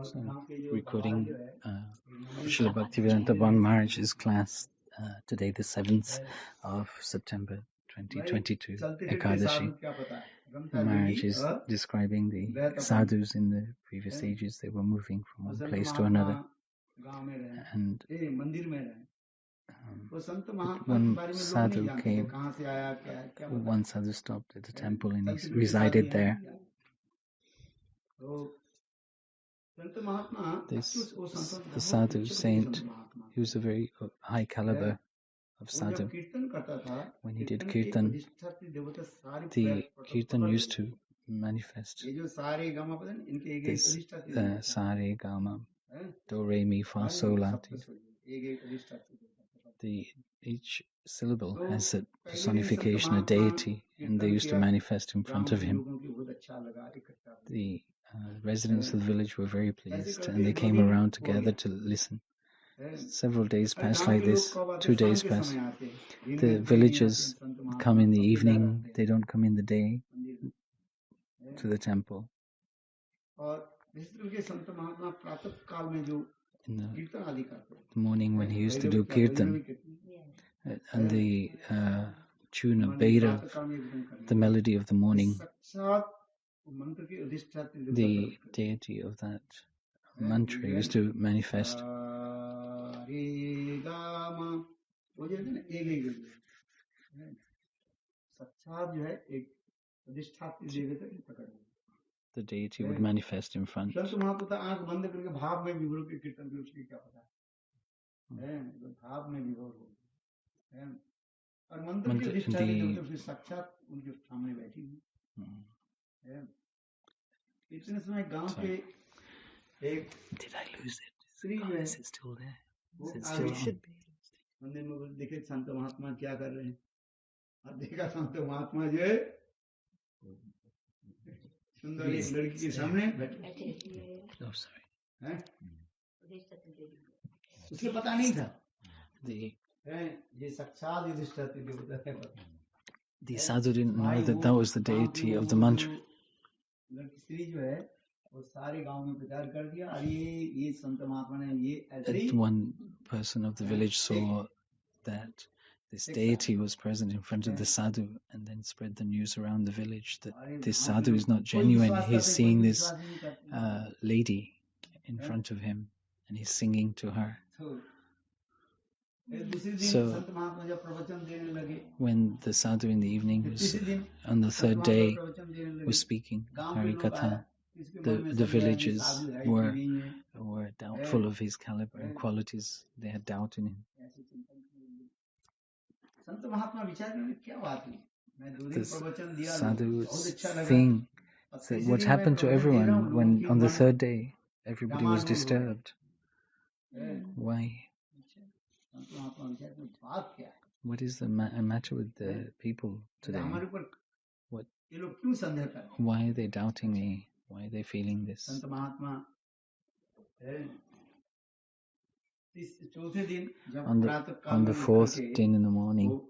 So, recording Srila Bhaktivedanta Bond Maharaj's class today, the 7th of September 2022, Ekadashi. Maharaj is describing the sadhus in the previous ages. They were moving from one place to another. And one sadhu came, one sadhu stopped at the temple and he resided there. The sadhu saint, he was a very high caliber of sadhu. When he did kirtan, the kirtan used to manifest this sare, gama, do, re, mi, fa, sol, la, ti. Each syllable has a personification, a deity, and they used to manifest in front of him. The residents of the village were very pleased and they came around together to listen. Several days passed like this, 2 days passed. The villagers come in the evening, they don't come in the day to the temple. In the morning when he used to do kirtan, and the tune of Bhairav, the melody of the morning, the deity of that mantra used to manifest. The deity would manifest in front. Did I lose it? Is it still there? Is it still on? मंदिर में देखे संत महात्मा क्या कर रहे हैं और देखा संत महात्मा जो है सुंदर एक लड़की के सामने बैठे हैं उसे पता नहीं था ये साक्षात युधिष्ठिर देवता है पता the sadhu didn't know that that was the deity of the mantra. लड़की स्त्री जो है वो सारे गांव में प्रचार कर दिया और ये संत महात्मा ने ये ऐसे one person of the village saw that this deity was present in front of the sadhu and then spread the news around the village that this sadhu is not genuine. He's seeing this lady in front of him and he's singing to her. So when the sadhu in the evening was on the third day was speaking Harikatha, the villagers were doubtful of his caliber and qualities. They had doubt in him. The sadhu was saying that what happened to everyone when on the third day everybody was disturbed. Why? What is the matter with the people today? What? Why are they doubting me? Why are they feeling this? On the fourth day in the morning,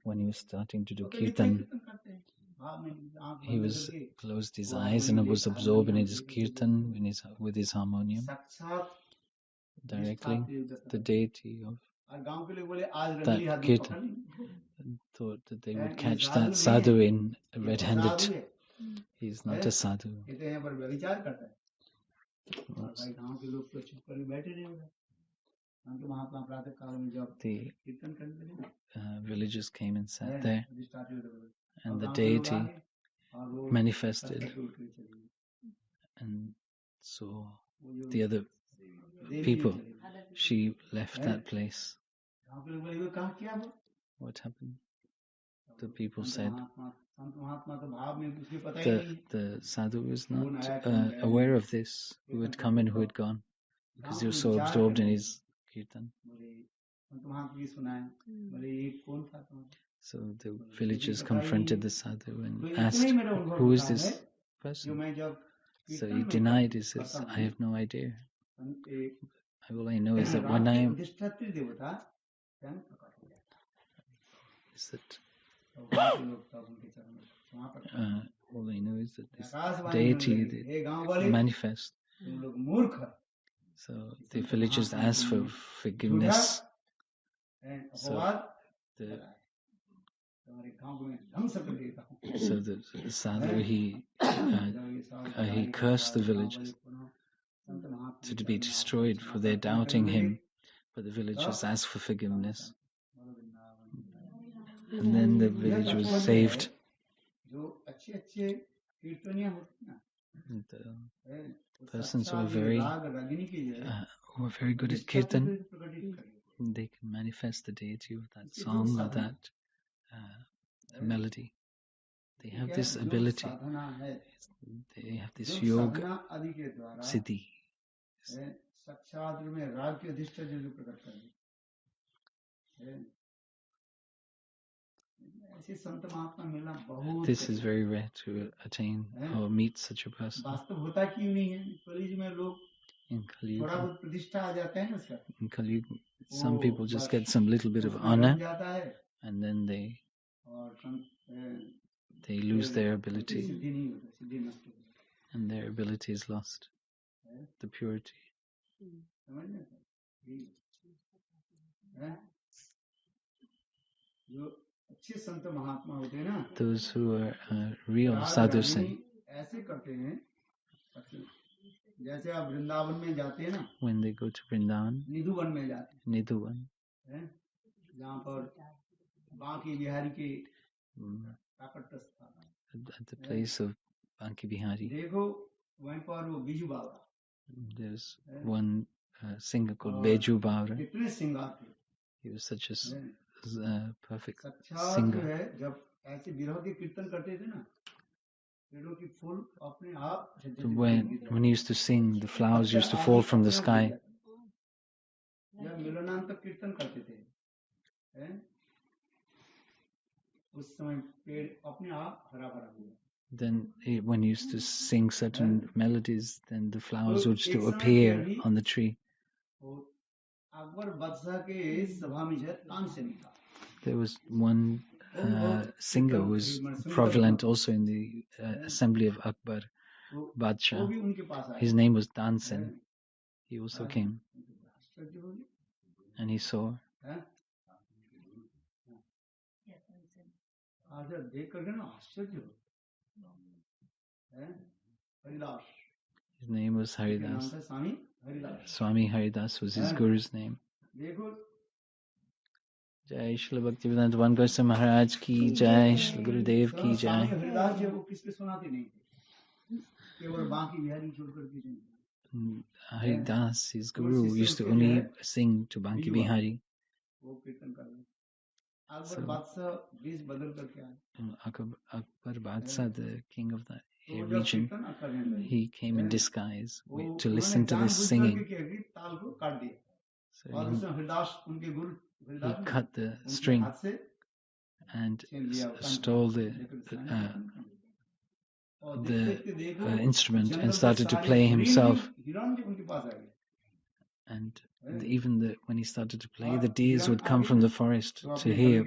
when he was starting to do kirtan, he was closed his eyes and was absorbed in his kirtan with his harmonium. Directly, the deity of that kirtan thought that they would catch that sadhu in red-handed. He's not a sadhu. The villagers came and sat there, and the deity manifested, and so the other people, she left that place. What happened? The people said the sadhu was not aware of this, who had come and who had gone, because he was so absorbed in his kirtan. So the villagers confronted the sadhu and asked, who is this person? So he denied. He says, I have no idea. All I know is that when I am... all I know is that this deity manifests So the villagers asked for forgiveness. So the sadhu, he cursed the villagers to be destroyed for their doubting him, but the villagers asked for forgiveness. And then the village was saved. The persons who were very good at kirtan, they can manifest the deity of that song or that melody. They have this ability. They have this yoga siddhi. This is very rare to attain or meet such a person. In Kali Yuga, some people just get some little bit of honor and then they lose their ability, and their ability is lost, the purity. Those who are real sadhus, when they go to Vrindavan, Nidhuvan, at the place of Banki Bihari, there's one singer called Beju Bhavra. He was such a perfect singer. So when he used to sing, the flowers used to fall from the sky. Then when he used to sing certain melodies, then the flowers would still appear on the tree. There was one singer who was prevalent also in the assembly of Akbar Badshah. His name was Tansen. He also came and he saw. His name was Haridas. Swami Haridas was his guru's name. Jai Shri Bhakti-vedanta Goswami Maharaj ki Jai, Shri Gurudev ki Jai. Haridas, his guru, used to only sing to Banki Bihari. So, Akbar Badshah, the king of the region, he came in disguise to listen to this singing. So he cut the string and stole the instrument and started to play himself. And even when he started to play, the deers would come from the forest to hear.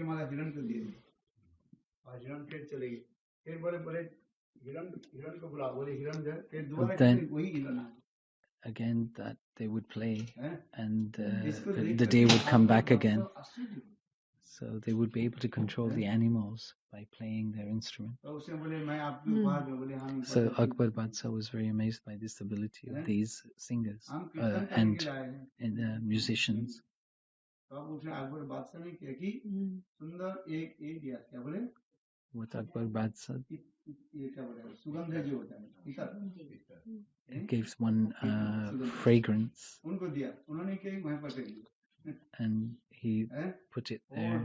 But then again that they would play and the deer would come back again. So they would be able to control the animals by playing their instrument. So Akbar Badshah was very amazed by this ability of these singers and musicians. What Akbar Badshah gives one fragrance, and he put it there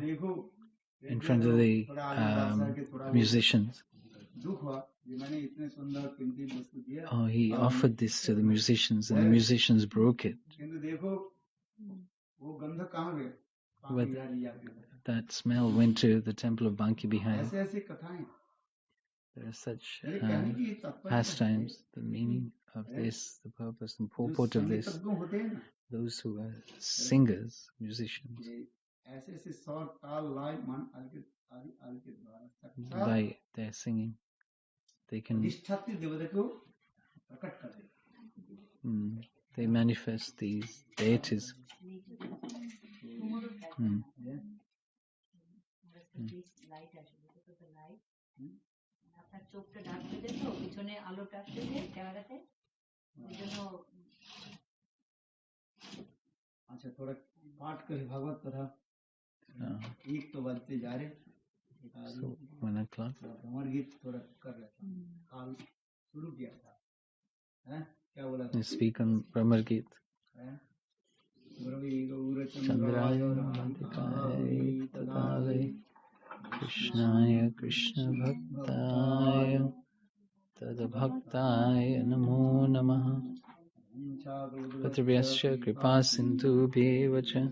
in front of the musicians. He offered this to the musicians, and the musicians broke it. But that smell went to the temple of Banki Bihari. There are such pastimes, the meaning of this, the purpose and purport of this. Those who are singers, musicians, by their singing, they can They manifest these deities. अच्छा थोड़ा पाठ करें भागवत कथा एक तो बजते जा रहे So 1 o'clock. भ्रमर गीत थोड़ा कर रहे था काल शुरू किया था क्या बोला You speak on Brahma Gita. Chandraya Radhikaya Tadave Krishnaya Krishna Bhaktaya Tadabhaktaya Namo Namaha Patribhyasya Kripa Sindhu Bhevacha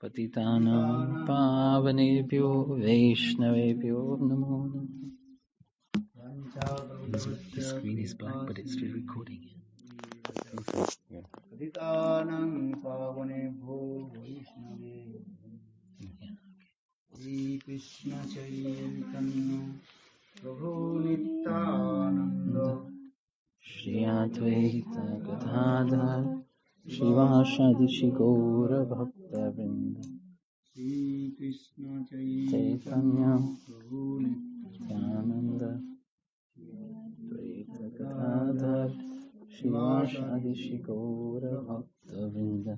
Patitanam Pavanebhyo Vaishnavebhyo Namo Namaha. The screen is black but it's still recording. Patitanam Pavanebhyo Vaishnavebhyo Shri Krishna Chaitanya Prabhu Nityananda Shri Advaita Gadadhar Shivashadi Shigora Bhakta Vrinda Shri Krishna Chaitanya Prabhu Nityananda Advaita Gadadhar Shivashadi Shigora Bhakta Vrinda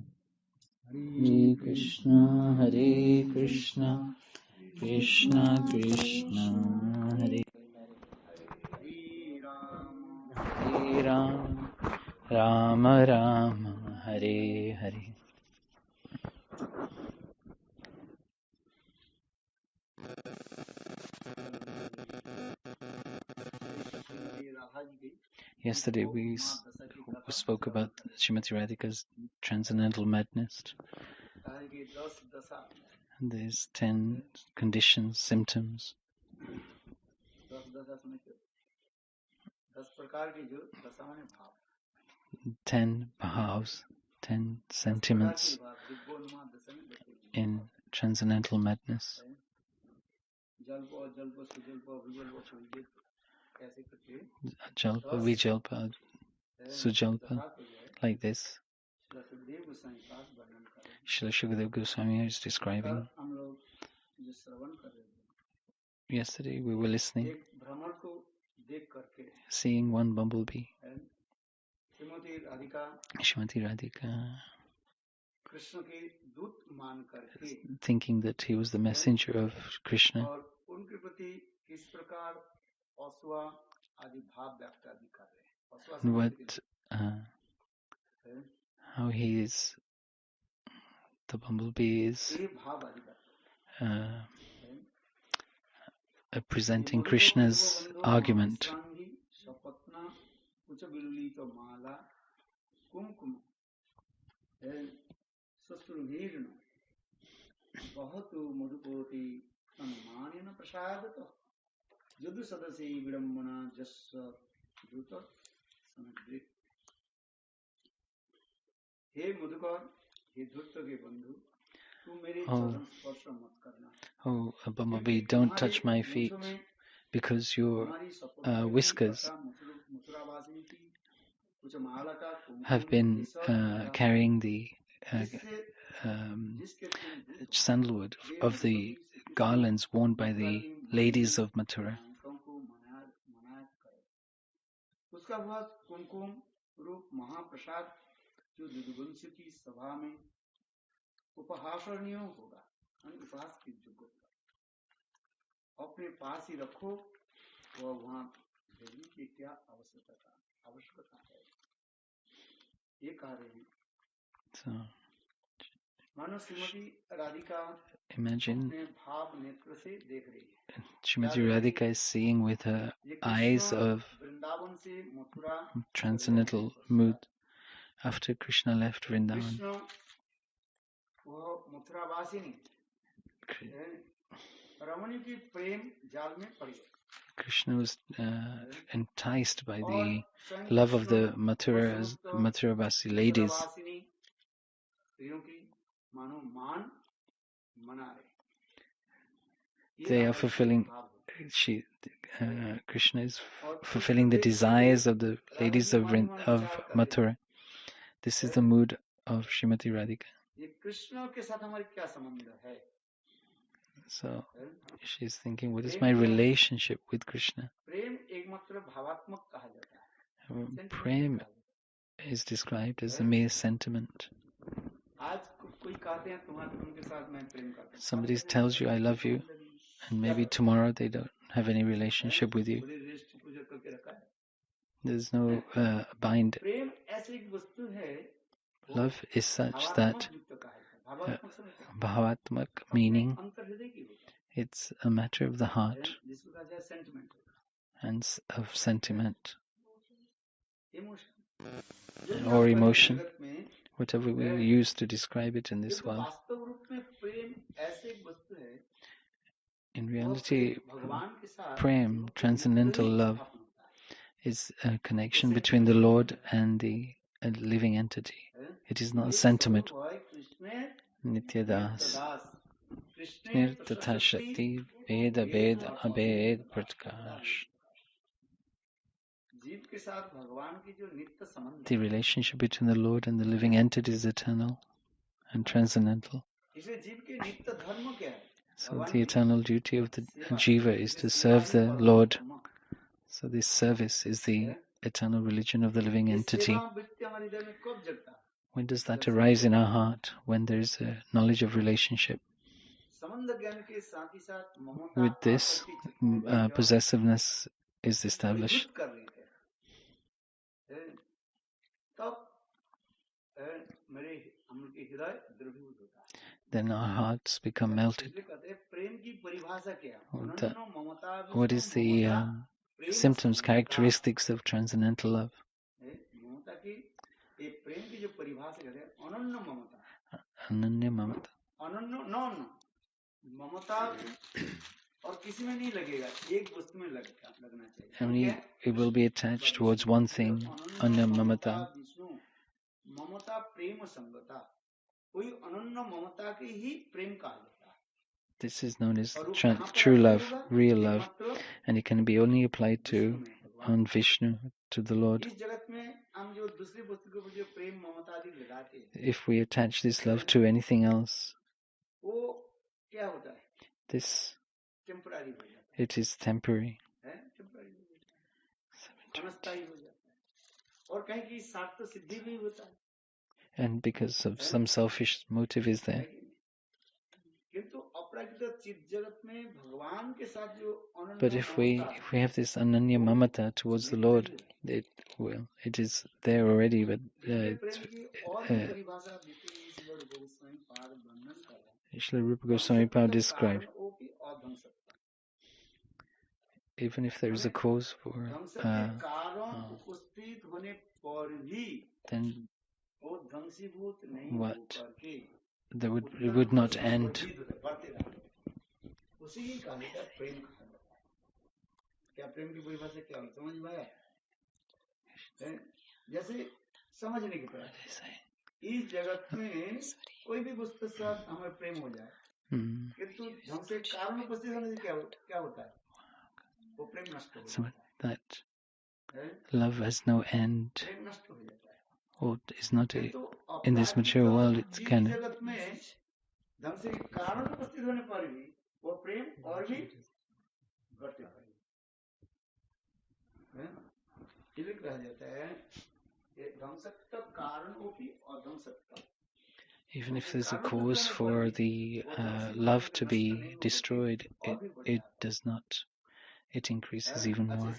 Hare Krishna Krishna Krishna Hare Hare Rama Rama Rama Hare Hare. Yesterday we spoke about Srimati Radhika's transcendental madness. And there's 10 conditions, symptoms. 10 bhavs, 10 sentiments in transcendental madness. Jalpa, Vijalpa, Sujalpa, like this. Srila Sukhadev Goswami is describing. Yesterday we were listening, seeing one bumblebee. Srimati Radhika, thinking that he was the messenger of Krishna. And what, how he is, the bumblebee is presenting Krishna's argument. Oh, bumblebee, don't touch my feet, because your whiskers have been carrying the sandalwood of the garlands worn by the ladies of Mathura. So, imagine Srimati Radhika is seeing with her eyes of transcendental mood after Krishna left Vrindavan. Krishna was enticed by the love of the Mathura-vasi ladies. They are fulfilling, Krishna is fulfilling the desires of the ladies of Mathura. This is the mood of Srimati Radhika. So she's thinking, what is my relationship with Krishna? Prem is described as a mere sentiment. Somebody tells you, I love you, and maybe tomorrow they don't have any relationship with you. There's no bind. Love is such that bhavaatmak, meaning it's a matter of the heart and of sentiment or emotion, whatever we use to describe it in this world. In reality, prem, transcendental love, is a connection between the Lord and the living entity. It is not a sentiment. Nityadas. Nirtata Shakti Veda Veda Abhed Pratkash. The relationship between the Lord and the living entity is eternal and transcendental. So the eternal duty of the jiva is to serve the Lord. So this service is the eternal religion of the living entity. When does that arise in our heart? When there is a knowledge of relationship. With this, possessiveness is established. Then our hearts become melted. What is the symptoms, characteristics of transcendental love? Ananya mamata. Only it will be attached towards one thing, anya mamata. This is known as true love, real love, and it can be only applied to on Vishnu, to the Lord. If we attach this love to anything else, it is temporary. And because of some selfish motive is there. But if we have this ananya mamata towards the Lord, it is there already, but Srila Rupa Goswami described, even if there is a cause for then what? It would not end. So that love has no end, or is not in this material world. It's kind of even if there's a cause for the love to be destroyed, it does not. It increases even more.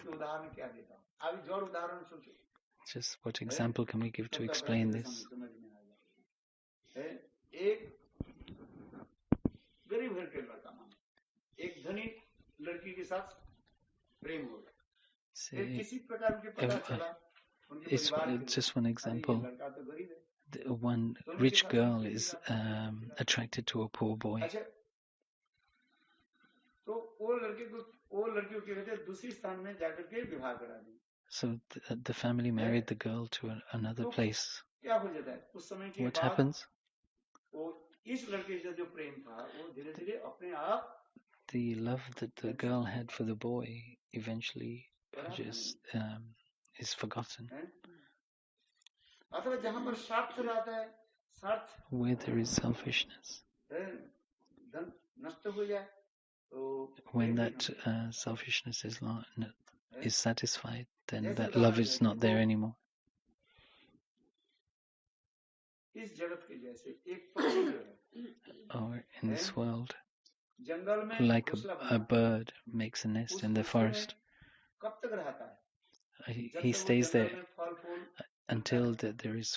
Just what example can we give to explain this? It's just one example. One rich girl is attracted to a poor boy. So the family married the girl to another place. What happens? The love that the girl had for the boy eventually just is forgotten. where there is selfishness, when that selfishness is satisfied, then that love is not there anymore. Or in this world, like a bird makes a nest in the forest, he stays there until there is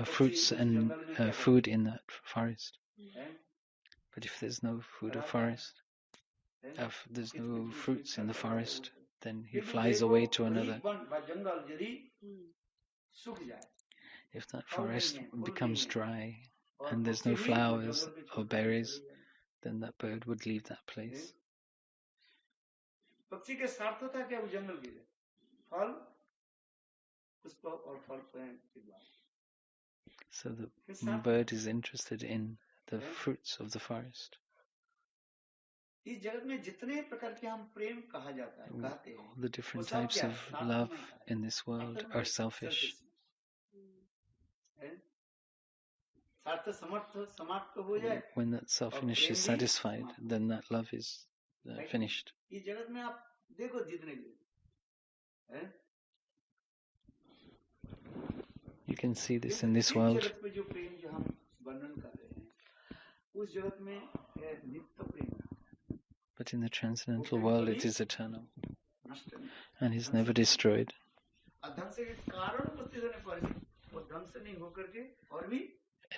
fruits and food in that forest. But if there's no food or forest, if there's no fruits in the forest, then he flies away to another. If that forest becomes dry and there's no flowers or berries, then that bird would leave that place. So the bird is interested in the fruits of the forest. All the different types of love in this world are selfish. When that selfishness is satisfied, then that love is finished. You can see this in this world. But in the transcendental world, it is eternal and is never destroyed.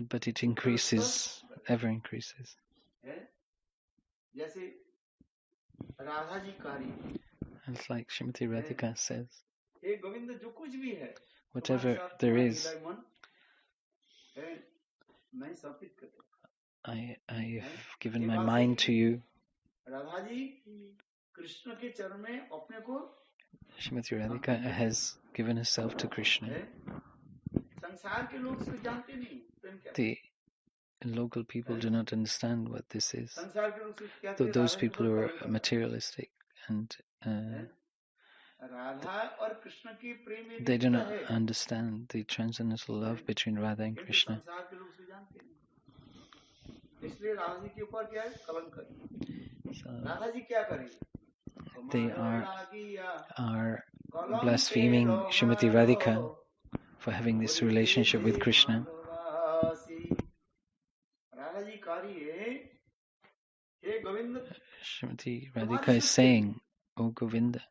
But it increases, ever increases. It's like Srimati Radhika says, whatever there is, I have given my mind to you. Srimati Radhika has given herself to Krishna. The local people do not understand what this is. Those people who are materialistic and they do not understand the transcendental love between Radha and Krishna. So they are blaspheming Srimati Radhika for having this relationship with Krishna. Srimati Radhika is saying, "O Govinda,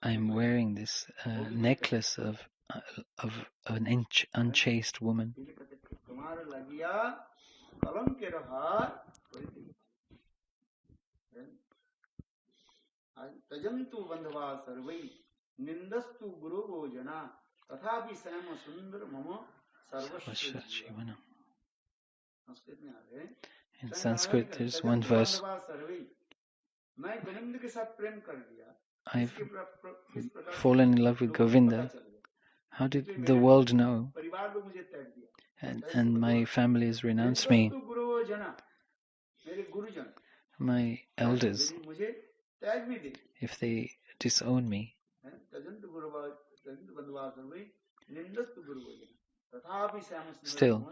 I am wearing this necklace of an unchaste woman. In Sanskrit, there's one verse. I've fallen in love with Govinda. How did the world know? And my family has renounced me. My elders, if they disown me, still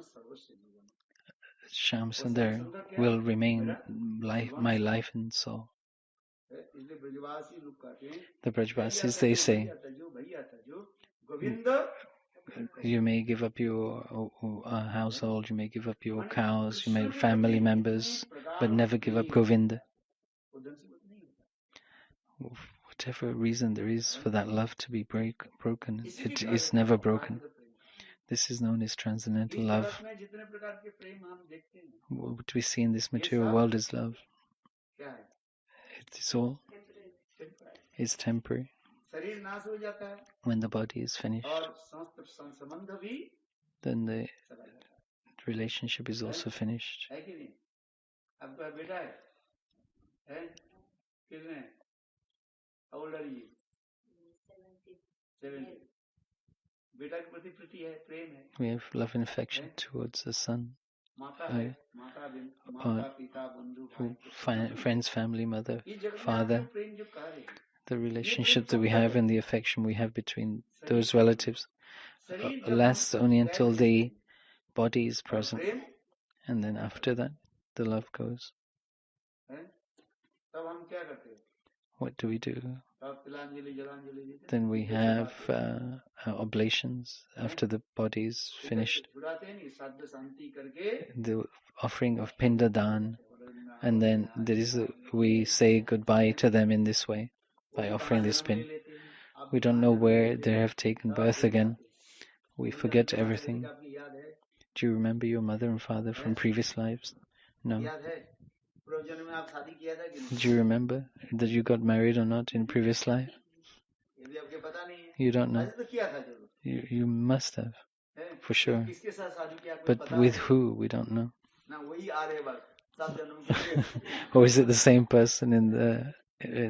Shyam Sundar will remain my life and soul. The Brajvasis, they say, you may give up your household, you may give up your cows, you may family members, but never give up Govinda. Whatever reason there is for that love to be broken, it is never broken. This is known as transcendental love. What we see in this material world is love. It is all is temporary. When the body is finished, then the relationship is also finished. How old are you? 70. We have love and affection towards the son, friends, family, mother, father. the relationship that we have and the affection we have between those relatives lasts only until the body is present, and then after that the love goes. What do we do? Then we have oblations after the body is finished, the offering of pinda dan, and then we say goodbye to them in this way by offering this pin. We don't know where they have taken birth again. We forget everything. Do you remember your mother and father from previous lives? No. Do you remember that you got married or not in previous life? You don't know. You must have, for sure. But with who, we don't know. Or is it the same person in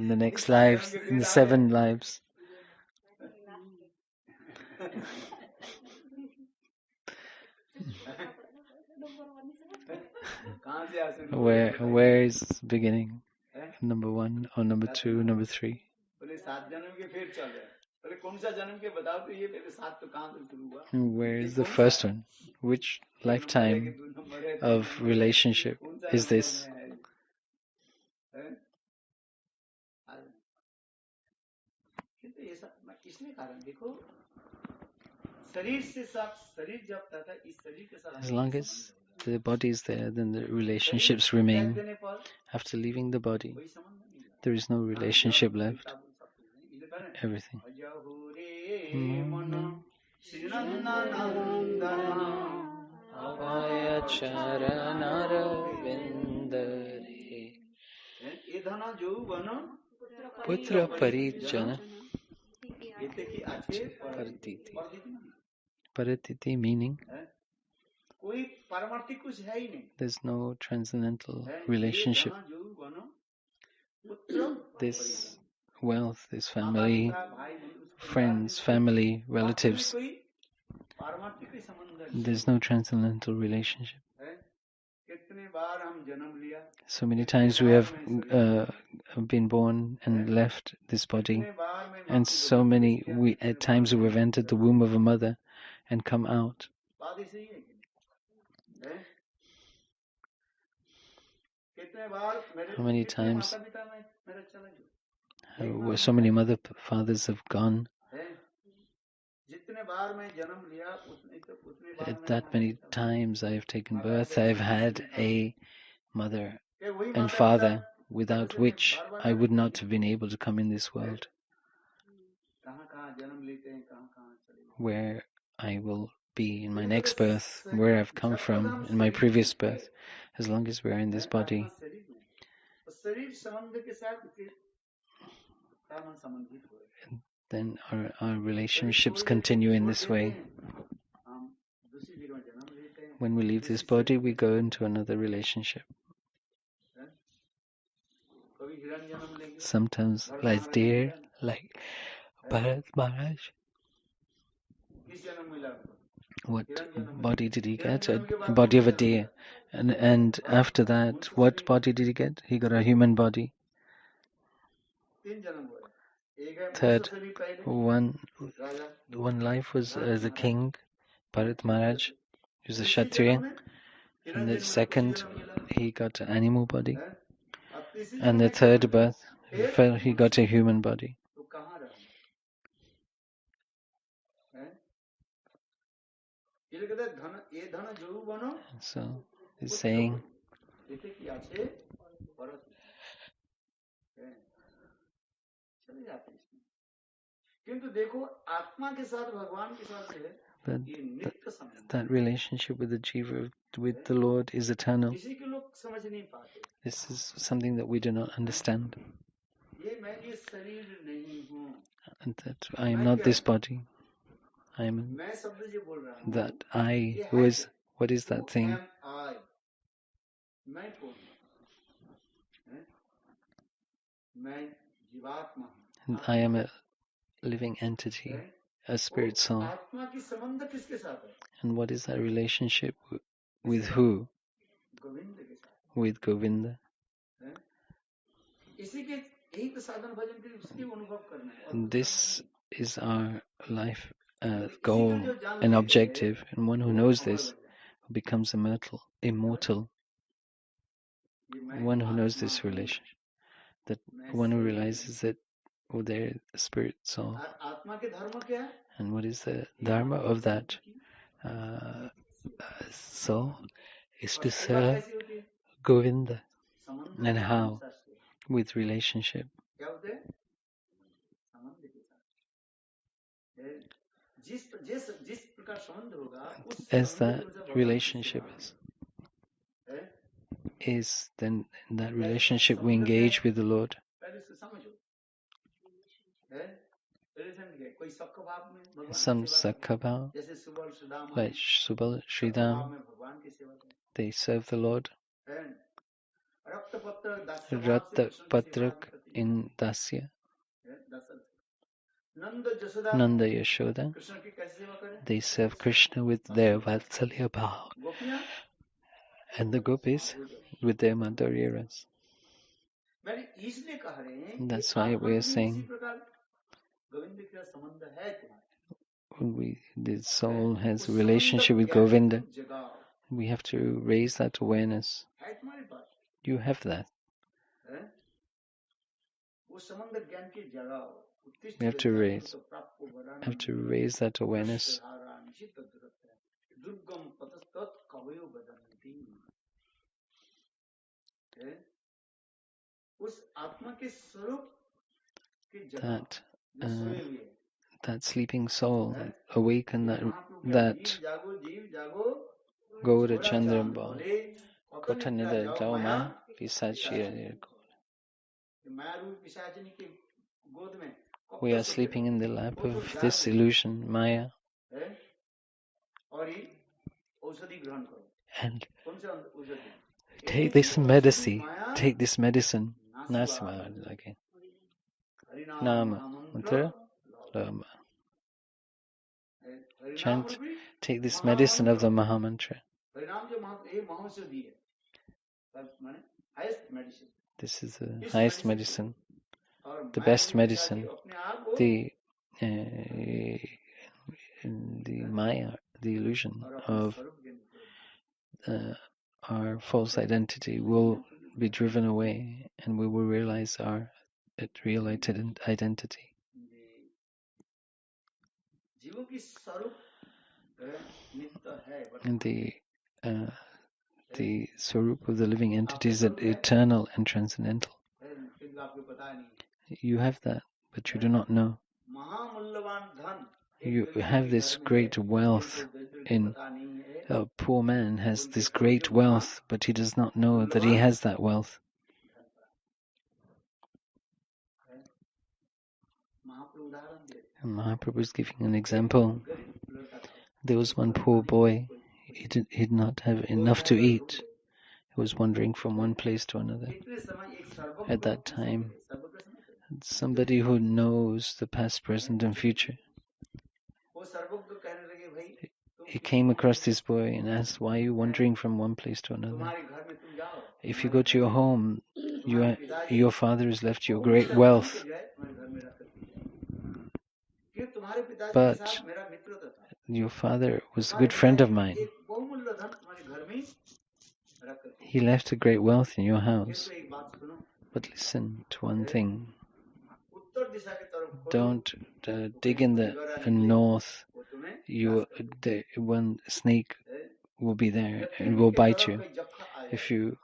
the next lives, in the 7 lives? Where is beginning? Number 1 or number 2, number 3? Where is the first one? Which lifetime of relationship is this? As long as the body is there, then the relationships remain. After leaving the body, there is no relationship left. Everything. Putra parijana paratiti meaning there's no transcendental relationship. This wealth, this family, friends, family, relatives, there's no transcendental relationship. So many times we have been born and left this body, and so many at times we have entered the womb of a mother and come out. How many times where so many fathers have gone? At that many times I have taken birth, I have had a mother and father without which I would not have been able to come in this world, where I will be in my next birth, where I've come from in my previous birth, as long as we're in this body. Then our relationships continue in this way. When we leave this body, we go into another relationship. Sometimes like deer, like Bharat Maharaj. What body did he get? A body of a deer. And after that, what body did he get? He got a human body. Third, one life was as a king, Bharat Maharaj. He was a Kshatriya. And the second, he got an animal body. And the third birth, he got a human body. So, he's saying, that relationship with the jiva, with the Lord, is eternal. This is something that we do not understand. And that I am not this body. I am that I, who is, what is that thing? And I am a living entity, a spirit soul. And what is that relationship with who? With Govinda. This is our life goal and objective, and one who knows this becomes immortal. One who knows this relation, that one who realizes that they're spirit soul. And what is the dharma of that soul? Is to serve Govinda. And how? With relationship. As that relationship is, then in that relationship we engage with the Lord. Some Sakhabha, like Subal, Sridham, they serve the Lord. Ratta Patrak in Dasya, Nanda Yashoda, they serve Krishna with their Vatsalya Bhava, and the gopis with their Madhurya Ras. That's why we are saying the soul has a relationship with Govinda. We have to raise that awareness. You have that. We have to raise that awareness. That sleeping soul, awaken that Gaura Chandra Bal, Kotanida Dauma, Pisachir. We are sleeping in the lap of this illusion, Maya. And take this medicine, Nasima again. Nama, mantra, Rama. Chant, take this medicine of the Maha Mantra. This is the highest medicine, the best medicine. The Maya, the illusion of our false identity will be driven away, and we will realize our real identity. And the Swarup of the living entity is eternal and transcendental. You have that, but you do not know. You have this great wealth in a poor man has this great wealth, but he does not know that he has that wealth. And Mahaprabhu is giving an example. There was one poor boy. He did not have enough to eat. He was wandering from one place to another. At that time, somebody who knows the past, present, and future, he came across this boy and asked, "Why are you wandering from one place to another? If you go to your home, your father has left you great wealth. But your father was a good friend of mine. He left a great wealth in your house. But listen to one thing. Don't dig in the north. One snake will be there and will bite you. If you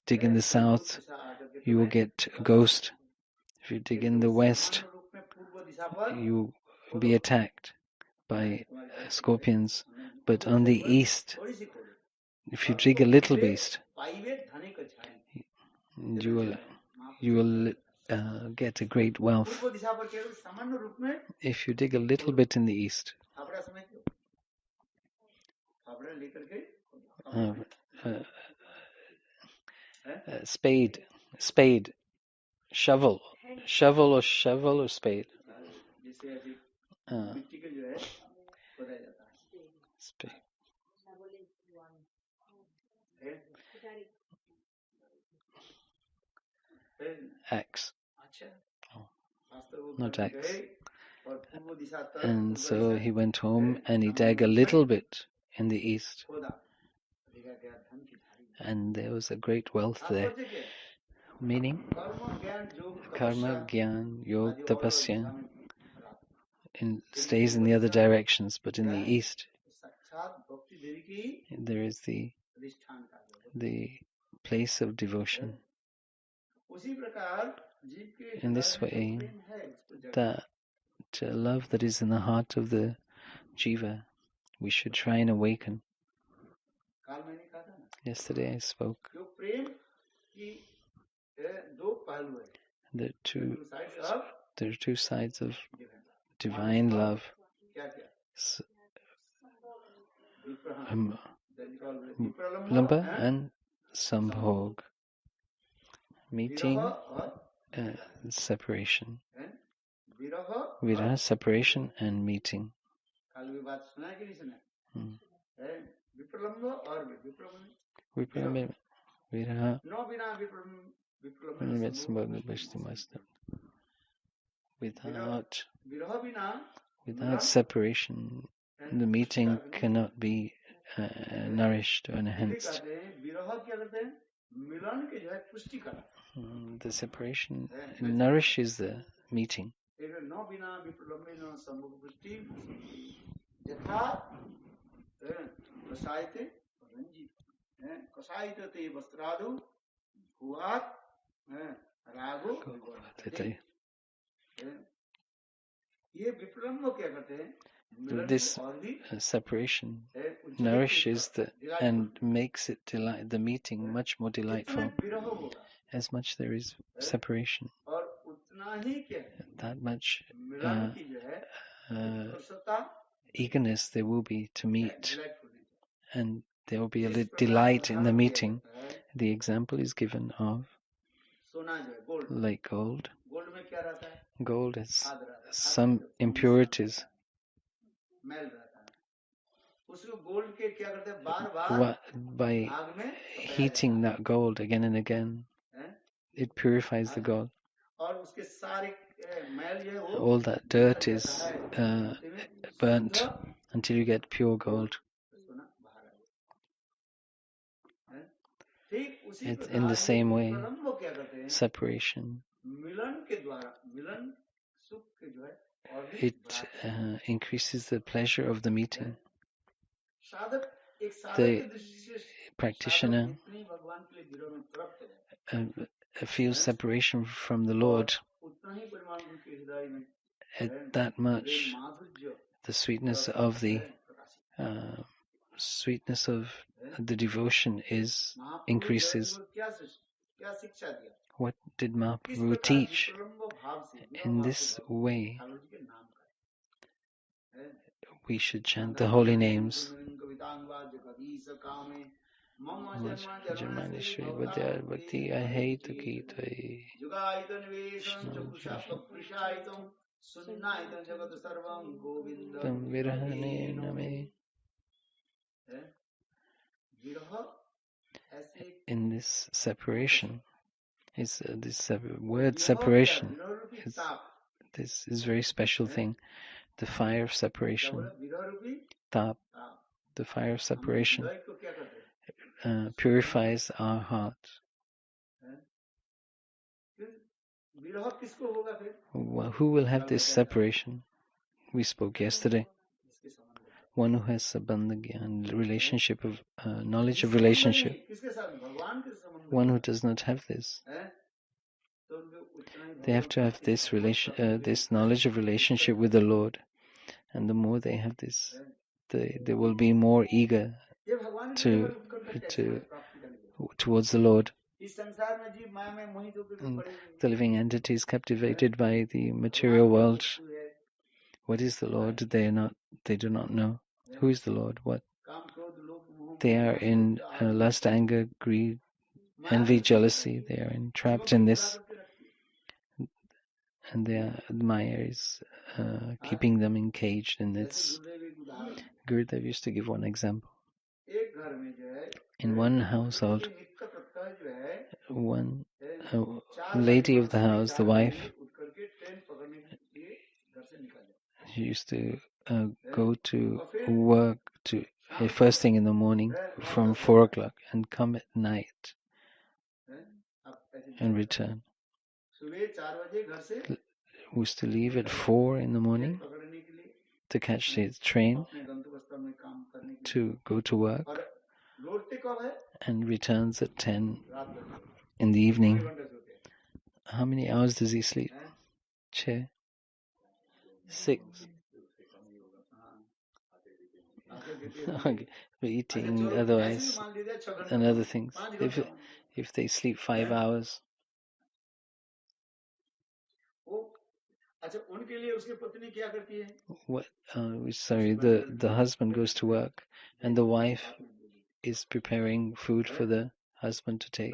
dig in the south, you will get a ghost. If you dig in the west, you will be attacked by scorpions. But on the east, if you dig a little bit, you will get a great wealth. If you dig a little bit in the east, spade, shovel or spade. Spade. axe. Oh, not axe. And so he went home and he dug a little bit in the east. And there was a great wealth there. Meaning, karma, gyan, yog, tapasya stays in the other directions, but in the east, there is the place of devotion. In this way, that love that is in the heart of the jiva, we should try and awaken. Yesterday I spoke that there are two sides of divine love. Lamba and sambhog. Meeting, separation. Viraha, separation and meeting. Vipralamba, viraha. Without separation, the meeting cannot be nourished or enhanced. The separation nourishes the meeting. This separation nourishes and makes it the meeting much more delightful. As much there is separation, that much eagerness there will be to meet, and there will be a delight in the meeting. The example is given of like gold. Gold has some impurities. By heating that gold again and again, it purifies the gold. All that dirt is burnt until you get pure gold. It's in the same way, separation, it increases the pleasure of the meeting. The practitioner feels separation from the Lord. At that much, the sweetness of the devotion increases. What did Mahaprabhu teach? In this way, we should chant the holy names. Bhakti I hate to keep Virahane Name. In this separation, this word separation, this is a very special thing. The fire of separation, tap, the fire of separation purifies our heart. Well, who will have this separation? We spoke yesterday. One who has sabandha relationship of knowledge of relationship. One who does not have this. They have to have this this knowledge of relationship with the Lord, and the more they have this, they will be more eager towards the Lord. And the living entity is captivated by the material world. What is the Lord? They do not know. Who is the Lord? What? They are in lust, anger, greed, envy, jealousy. They are trapped in this. And Maya is keeping them encaged in this. Gurudev used to give one example. In one household, one lady of the house, the wife, she used to go to work first thing in the morning from 4 o'clock and come at night and return. Used to leave at 4 in the morning to catch the train to go to work and returns at 10 in the evening. How many hours does he sleep? 6. Okay. For eating otherwise and other things. If they sleep 5 hours, what? The husband goes to work and the wife is preparing food for the husband to take.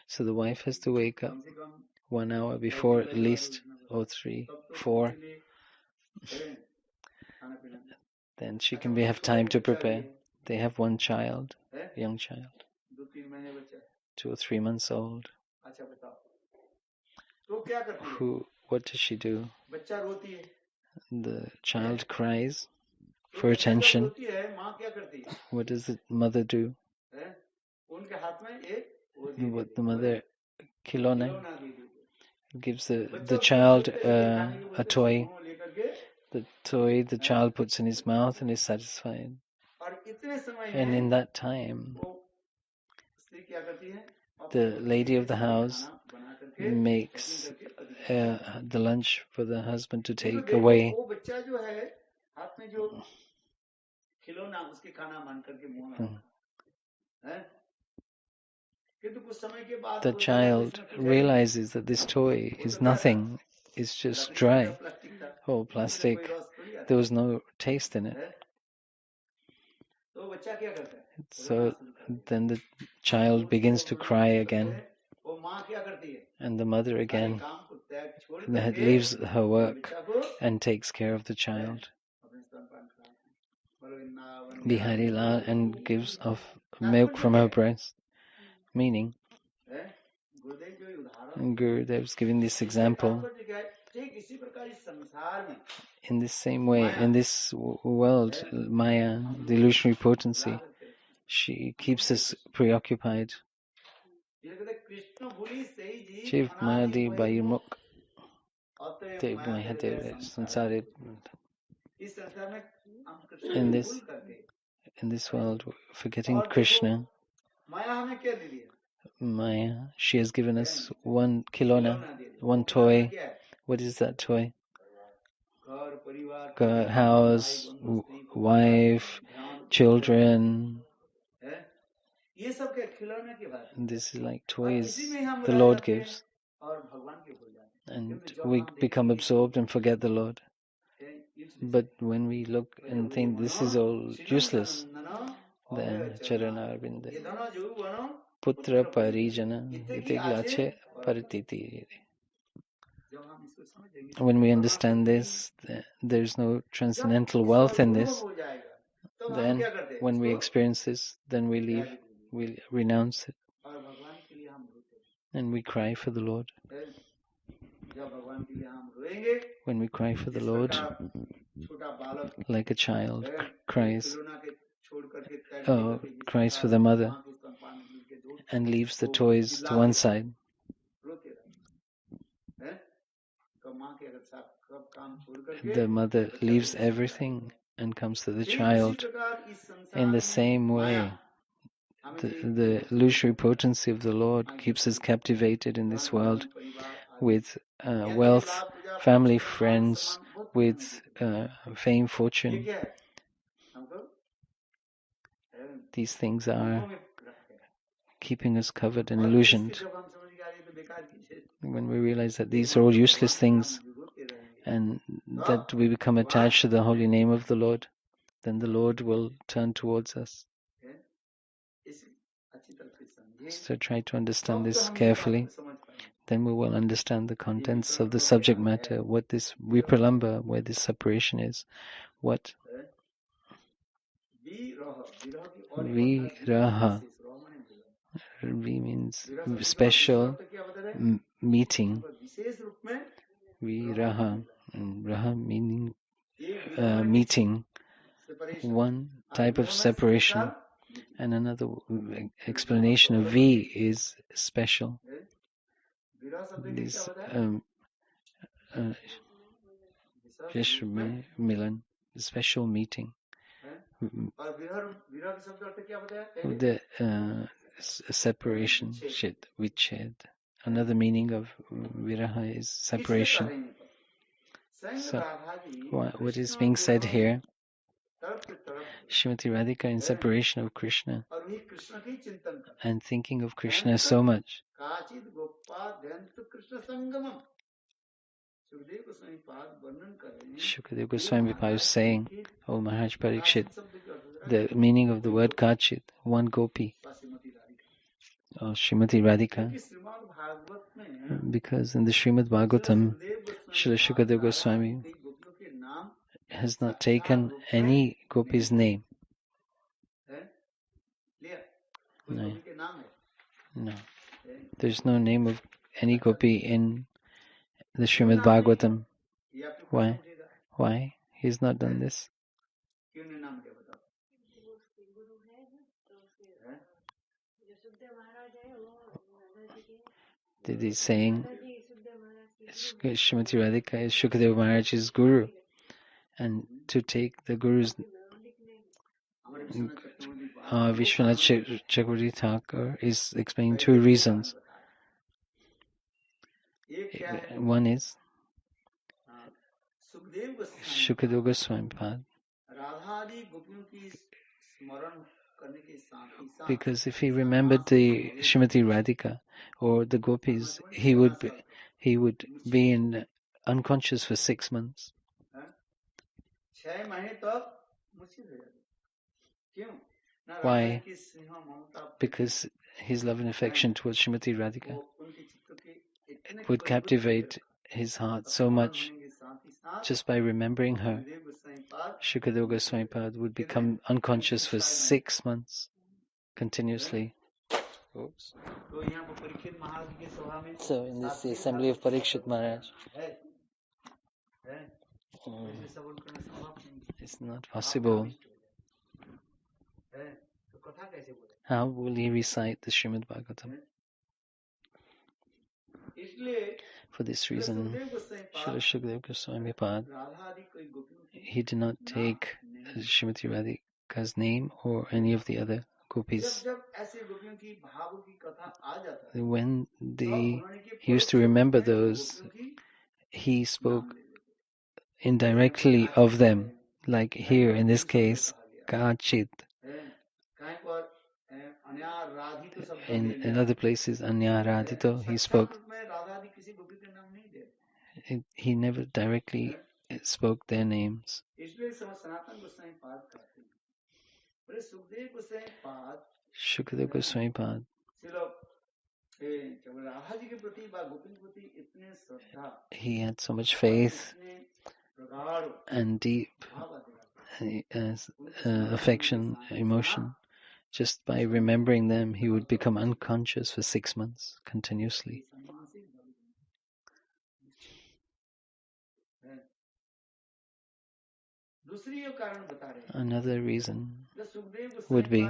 So the wife has to wake up 1 hour before at least, or 3, 4. Then she can have time to prepare. They have 1 child, young child, 2 or 3 months old. What does she do? The child cries for attention. What does the mother do? What the mother, khilona, gives the child a toy. The toy the child puts in his mouth and is satisfied. And in that time, the lady of the house makes the lunch for the husband to take away. The child realizes that this toy is nothing, it's just dry, plastic. There was no taste in it. So then the child begins to cry again. And the mother again leaves her work and takes care of the child. Bihari Lal, and gives off milk from her breast. Meaning, Gurudev's giving this example. In the same way, in this world, Maya, the illusionary potency, she keeps us preoccupied. Chiv Maya-devi Bayimuk Dev maya-devi Sansari. In this world, forgetting Krishna, Maya, she has given us 1 khilona, 1 toy. What is that toy? House, wife, children. This is like toys the Lord gives. And we become absorbed and forget the Lord. But when we look and think this is all useless, then Charanarvinda Putra Parijana Itiglache Parititi. When we understand this, there's no transcendental wealth in this. Then when we experience this, then we leave, we renounce it. And we cry for the Lord. When we cry for the Lord, like a child cries for the mother and leaves the toys to one side. The mother leaves everything and comes to the child. In the same way, the illusory potency of the Lord keeps us captivated in this world with wealth, family, friends, with fame, fortune. These things are keeping us covered and illusioned. When we realize that these are all useless things and that we become attached to the holy name of the Lord, then the Lord will turn towards us. So try to understand this carefully. Then we will understand the contents of the subject matter, what this vipralamba, where this separation is, what viraha, V means special meeting. Viraha, raha meaning meeting. One type of separation, and another explanation of V is special. This Milan, special meeting. The separation, viched. Another meaning of viraha is separation. So, what is being said here? Srimati Radhika in separation of Krishna and thinking of Krishna so much. Sukhadev Goswami is saying, "O Maharaj Parikshit, the meaning of the word Kachit, one gopi, or Srimati Radhika, because in the Srimad Bhagavatam, Srila Sukhadev Goswami has not taken any gopi's name. No. There's no name of any gopi in the Srimad Bhagavatam. Why? Why? He's not done this. Did he saying Srimati Radhika is Sukhadev Maharaj's guru, and to take the guru's Vishwanath Chakravarti Thakur is explaining two reasons. One is Sukhadev Goswami Pad, because if he remembered the Srimati Radhika or the gopis, he would be in unconscious for 6 months. Why? Because his love and affection towards Srimati Radhika would captivate his heart so much. Just by remembering her, Sukhadev Goswami Pad would become unconscious for 6 months continuously. Oops. So in this assembly of Parikshit Maharaj, it's not possible. How will he recite the Srimad Bhagavatam? For this reason, Srila Sukhadev Goswami Pad, he did not take Srimati Radhika's name or any of the other gopis. When they used to remember those, he spoke indirectly of them, like here in this case, Kachit. In other places, Anya Radhito, he spoke. He never directly spoke their names. Sukhadev Goswami Pad, he had so much faith and deep affection, emotion. Just by remembering them, he would become unconscious for 6 months continuously. Another reason would be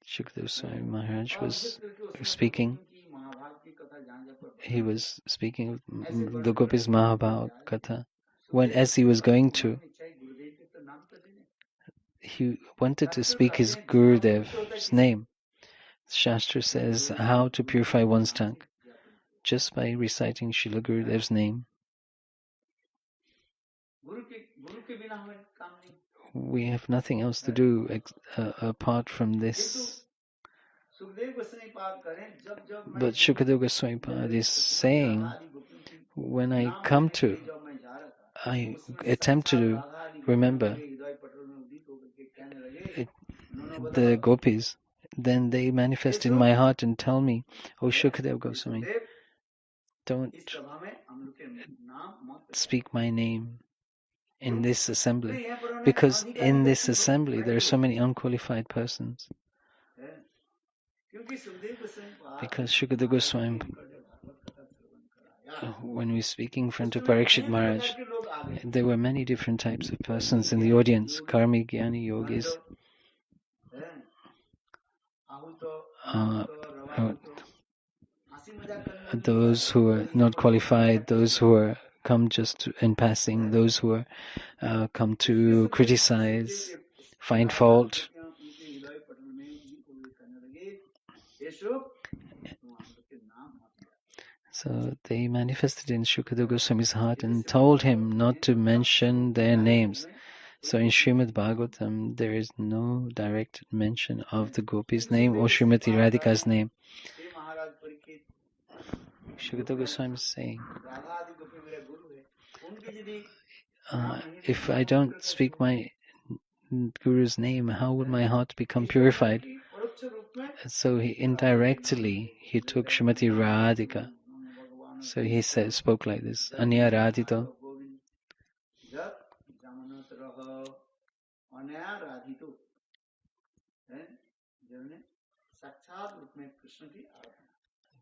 Sukhadev Goswami Maharaj was speaking. He was speaking of the Gopis Madhava-tithi. As he was going to, he wanted to speak his Gurudev's name. Shastra says how to purify one's tongue, just by reciting Srila Gurudev's name. We have nothing else to do apart from this. But Sukhadev Goswami Pad is saying, when I attempt to remember the gopis, then they manifest in my heart and tell me, "Oh Sukhadev Goswami, don't speak my name." in this assembly, because in this assembly there are so many unqualified persons. Because Sukhadev Goswami, when we speak in front of Parikshit Maharaj, there were many different types of persons in the audience: karmi, jnani, yogis, those who are not qualified, those who are come just in passing, those who are come to criticize, find fault. So they manifested in Sukhadev Goswami's heart and told him not to mention their names. So in Srimad Bhagavatam, there is no direct mention of the Gopi's name or Srimati Radhika's name. Sukhadev Goswami is saying, if I don't speak my Guru's name, how would my heart become purified? So he indirectly took Srimati Radhika. So he spoke like this: Anya Radhito.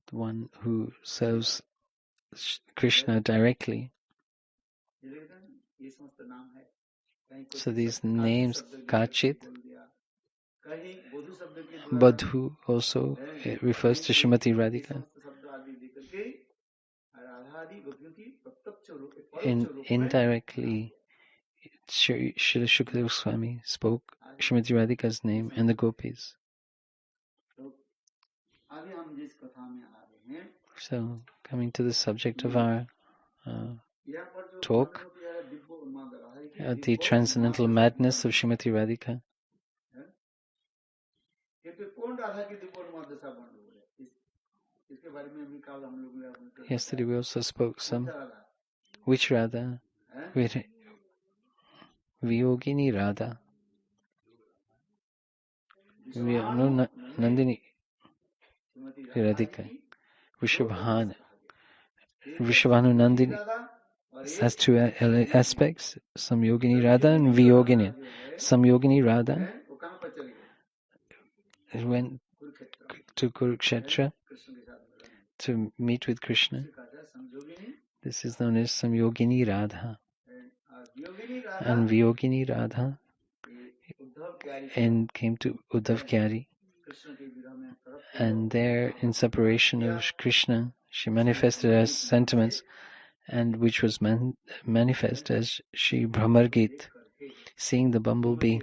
The one who serves Krishna directly. So these names, Kachit, Badhu also refers to Srimati Radhika. Indirectly, Srila Sukhadev Goswami spoke Srimati Radhika's name and the gopis. So, coming to the subject of our talk, the transcendental madness of Srimati Radhika. Yesterday we also spoke some. Which Radha? Viyogini Radha. No, Nandini Radhika. Vrishabhanu Nandini has two aspects. Samyogini Radha and Viyogini. Samyogini Radha went to Kurukshetra to meet with Krishna. This is known as Samyogini Radha. And Viyogini Radha and came to Uddhav Kyari. And there, in separation of Krishna, she manifested as sentiments, and which was manifest as Shri Brahmar Git, seeing the bumblebee,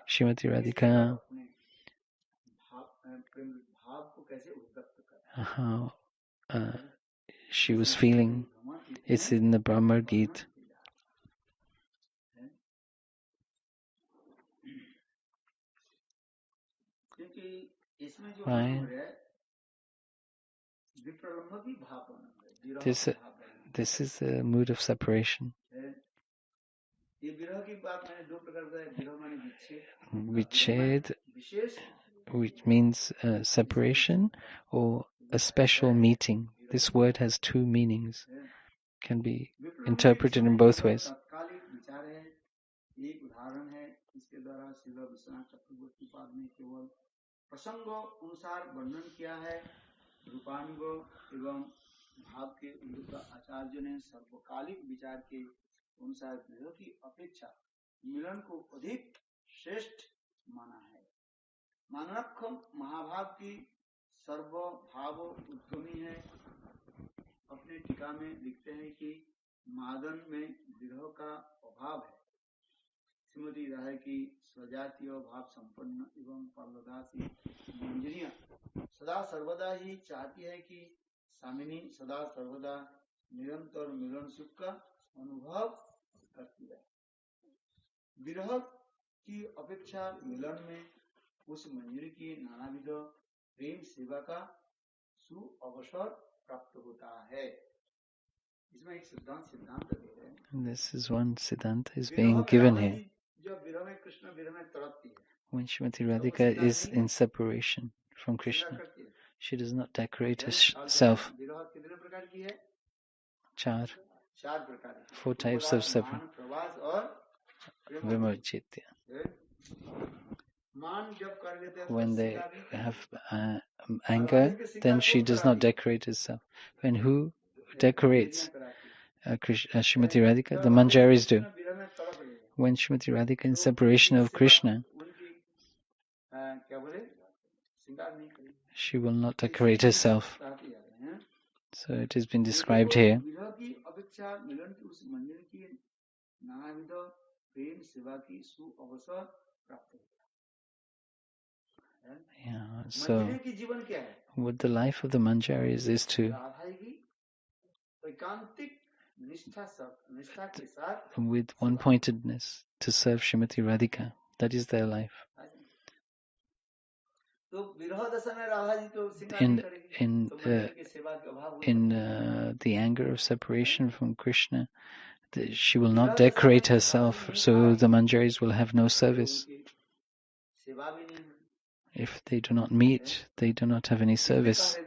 Srimati Radhika, how she was feeling. It's in the Brahmar Git. Right? This is the mood of separation. Viched, which means separation or a special meeting. This word has two meanings. Can be interpreted in both ways. भाव के उल्लेख आचार्य ने सर्वकालिक विचार के अनुसार विरह की अपेक्षा मिलन को अधिक श्रेष्ठ माना है। मानवक्षम महाभाव की सर्वभाव उद्गमी है। अपने टीका में लिखते हैं कि मादन में विरह का अभाव है। श्रीमती राय की स्वजातीय भाव संपन्न एवं पार्वदासी मंजरियां सदा सर्वदा ही चाहती है कि स्वामिनी सदा सर्वदा निरंतर मिलन सुख का अनुभव करती है। विरह की अपेक्षा मिलन में उस मंजरी की नानाविध प्रेम सेवा का सुअवसर प्राप्त होता है। इसमें एक सिद्धांत दे रहे हैं। This is one siddhanta is being given here. जब विरह में कृष्ण विरह में तड़पती है, when Srimati Radhika is in separation from Krishna, she does not decorate herself. Char. 4 types of separate vimochitya. When they have anger, then she does not decorate herself. When who decorates? Srimati Radhika, the Manjaris do. When Srimati Radhika in separation of Krishna, she will not decorate herself. So it has been described here. Yeah, so what the life of the Manjaris is to with one-pointedness to serve Srimati Radhika. That is their life. In the anger of separation from Krishna, she will not decorate herself, so the Manjaris will have no service. If they do not meet, they do not have any service.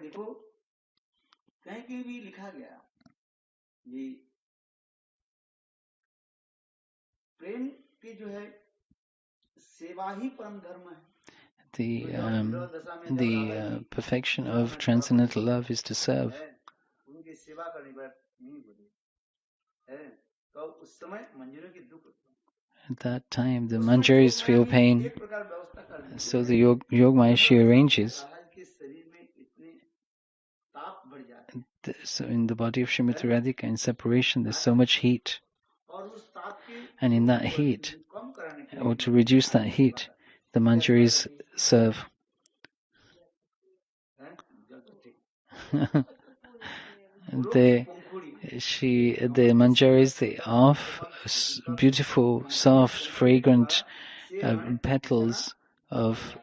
The perfection of transcendental love is to serve. At that time, the Manjaris feel pain. So the Yogamaya she arranges. So in the body of Srimati Radhika, in separation, there's so much heat. And in that heat, or to reduce that heat, the Manjaris serve. The Manjaris, they offer beautiful, soft, fragrant petals of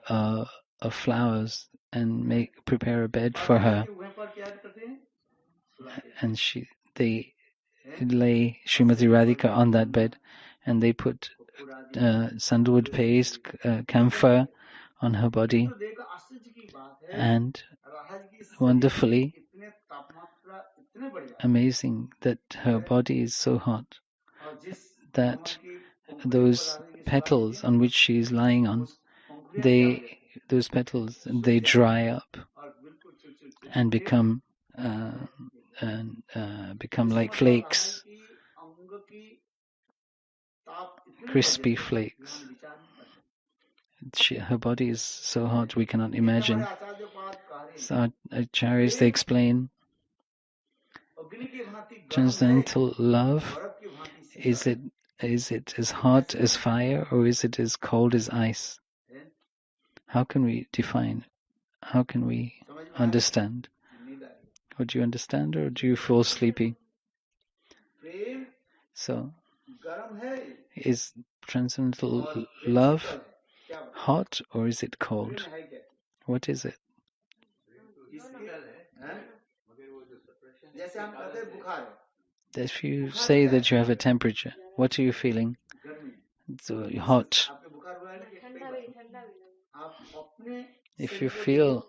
flowers and prepare a bed for her. And they lay Srimati Radhika on that bed, and they put sandalwood paste, camphor on her body, and wonderfully amazing that her body is so hot that those petals on which she is lying on, those petals dry up and become like flakes, crispy flakes. Her body is so hot we cannot imagine. So Acharyas, they explain, transcendental love, is it as hot as fire, or is it as cold as ice? How can we define? How can we understand? Or do you understand, or do you feel sleepy? So, is transcendental love hot, or is it cold? What is it? If you say that you have a temperature, what are you feeling? So hot. If you feel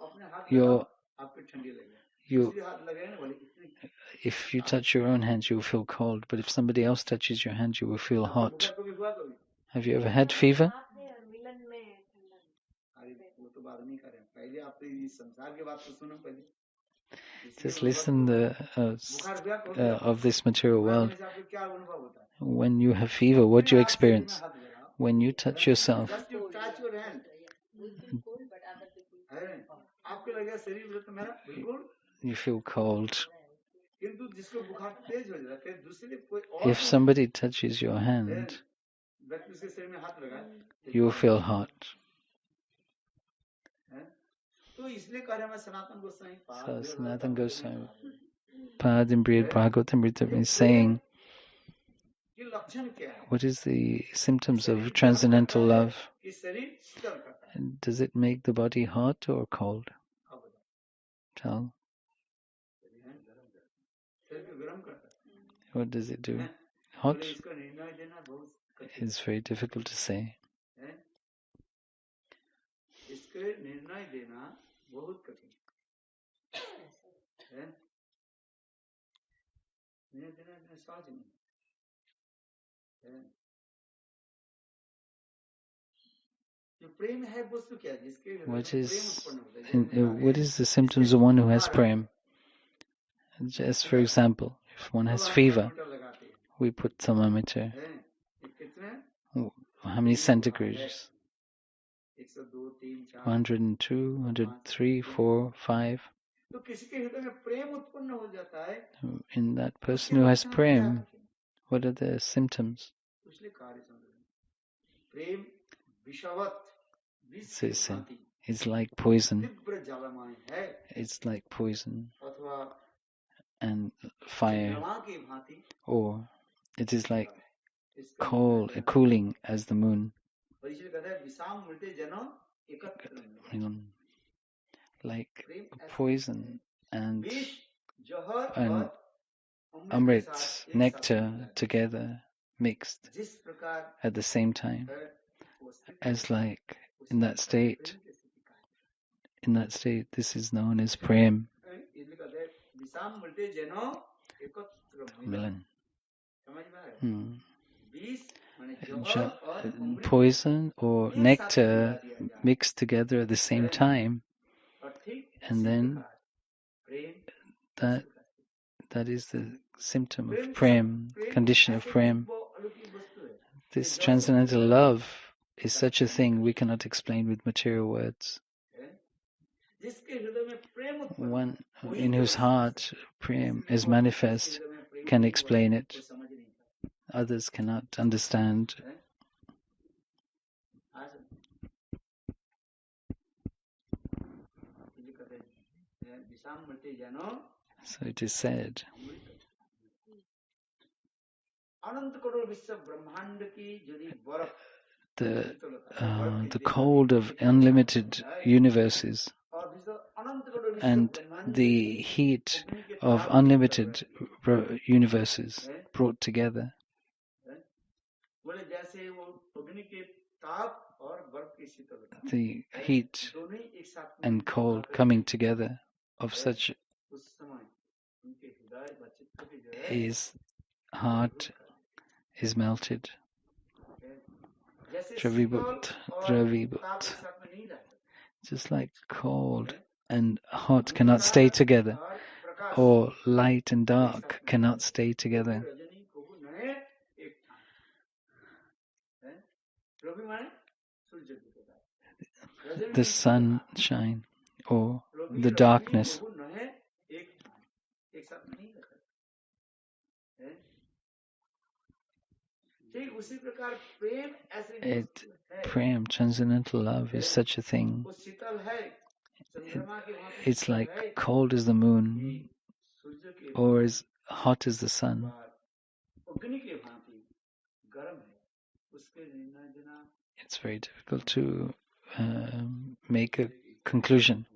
if you touch your own hands, you will feel cold. But if somebody else touches your hand, you will feel hot. Have you ever had fever? Just listen of this material world. When you have fever, what do you experience? When you touch yourself, you feel cold. If somebody touches your hand, you will feel hot. So Sanatana Goswami, Padimbriyad Bhagavatam is saying, what is the symptoms of transcendental love? Does it make the body hot or cold? Tell. What does it do? Hot? It's very difficult to say. What is the symptoms of one who has prem? Just for example, if one has fever, we put thermometer. How many centigrades? 102, 103, 4, 5. In that person who has prem, what are the symptoms? It's like poison. It's like poison and fire, or it is like cooling as the moon. Like poison and amrit, nectar together, mixed at the same time, as like in that state, this is known as prem. Milan. Poison or nectar mixed together at the same time, and then that is the symptom of prem, condition of prem. This transcendental love is such a thing we cannot explain with material words. One in whose heart prem is manifest can explain it. Others cannot understand. So it is said, the cold of unlimited universes and the heat of unlimited universes brought together. The heat and cold coming together of such, his heart is melted. Dravibhut. Just like cold and hot cannot stay together, or light and dark cannot stay together. The sunshine or the darkness. Prem, transcendental love, is such a thing. It's like cold as the moon, or as hot as the sun. It's very difficult to make a conclusion.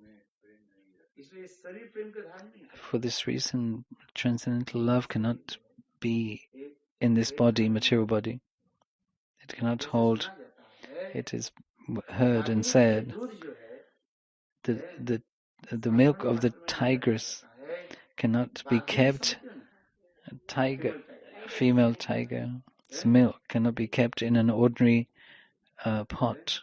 For this reason, transcendental love cannot be in this body, material body. It cannot hold. It is heard and said that the milk of the tigress cannot be kept. Female tiger's milk cannot be kept in an ordinary pot.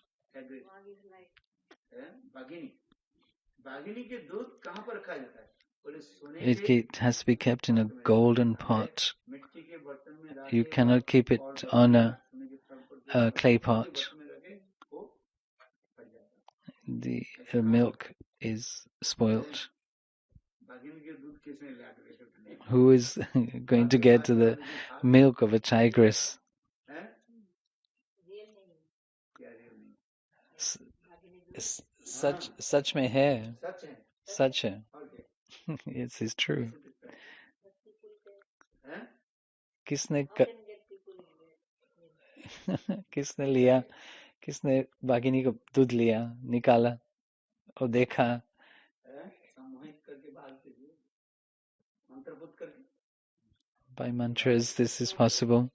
It has to be kept in a golden pot. You cannot keep it on a clay pot. The milk is spoilt. Who is going to get to the milk of a tigress? Such mein hai. Such hai. Yes, it's true. किसने लिया, किसने बागिनी को दूध लिया, निकाला और देखा. By mantras this is possible.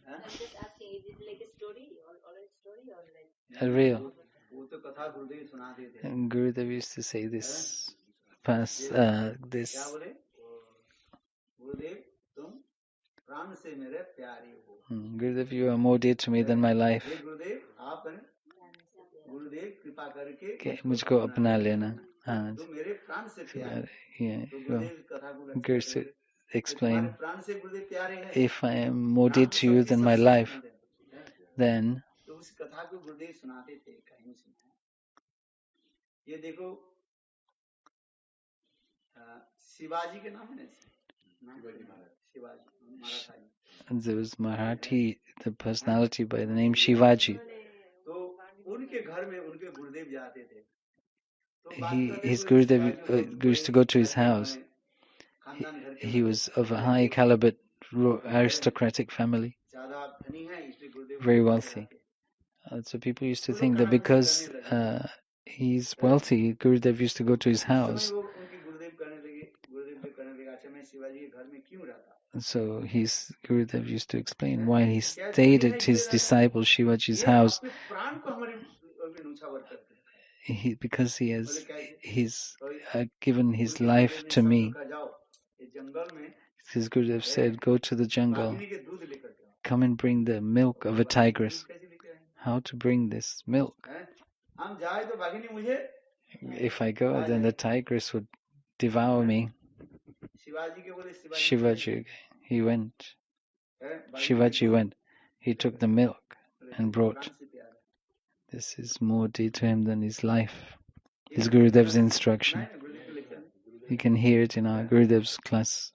I'm just asking, is it like Real. And Gurudev used to say this this. Gurudev, you are more dear to me than my life. Okay, मुझको अपना लेना. Yeah, well, Guru explain, if I am more dear to you than my life, then and there was Marathi, the personality by the name Shivaji. His Gurudev used to go to his house. He was of a high caliber aristocratic family, very wealthy. So people used to think that because he's wealthy, Gurudev used to go to his house. So his Gurudev used to explain why he stayed at his disciple Shivaji's house. Because he's given his life to me. His Gurudev said, go to the jungle, come and bring the milk of a tigress. How to bring this milk? If I go, then the tigress would devour me. Shivaji went. He took the milk and brought. This is more dear to him than his life. His Gurudev's instruction. You can hear it in our Gurudev's class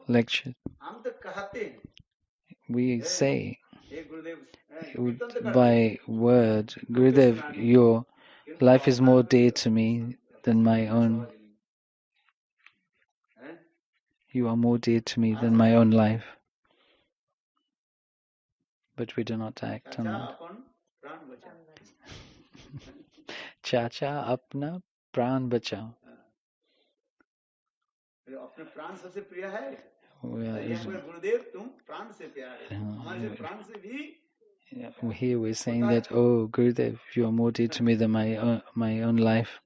lecture. We say by word, Gurudev, your life is more dear to me than my own. You are more dear to me than my own life. But we do not act on that. Chacha apna pran bachao. Here we're saying that, oh Gurudev, you are more dear to me than my own life.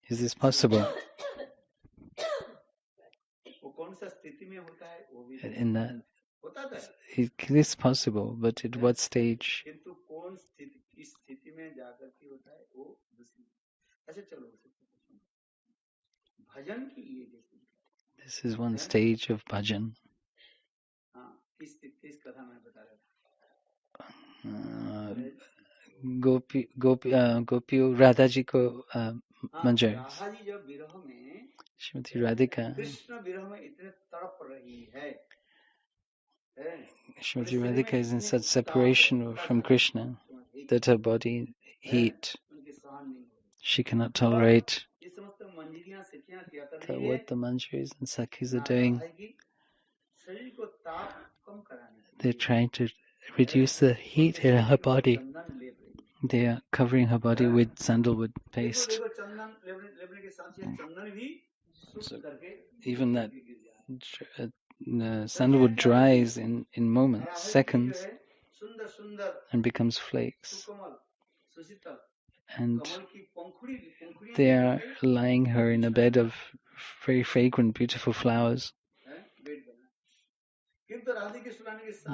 Is this possible? In that, it is possible, but at what stage? This is one stage of bhajan. Gopiyo Radhaji ko manjar. Shrimati Radhika. Shrimati Radhika is in such separation from Krishna that her body heat. She cannot tolerate what the manjaris and sakhis are doing. They're trying to reduce the heat in her body. They are covering her body with sandalwood paste. So even that sandalwood dries in moments, seconds, and becomes flakes. And they are lying her in a bed of very fragrant, beautiful flowers.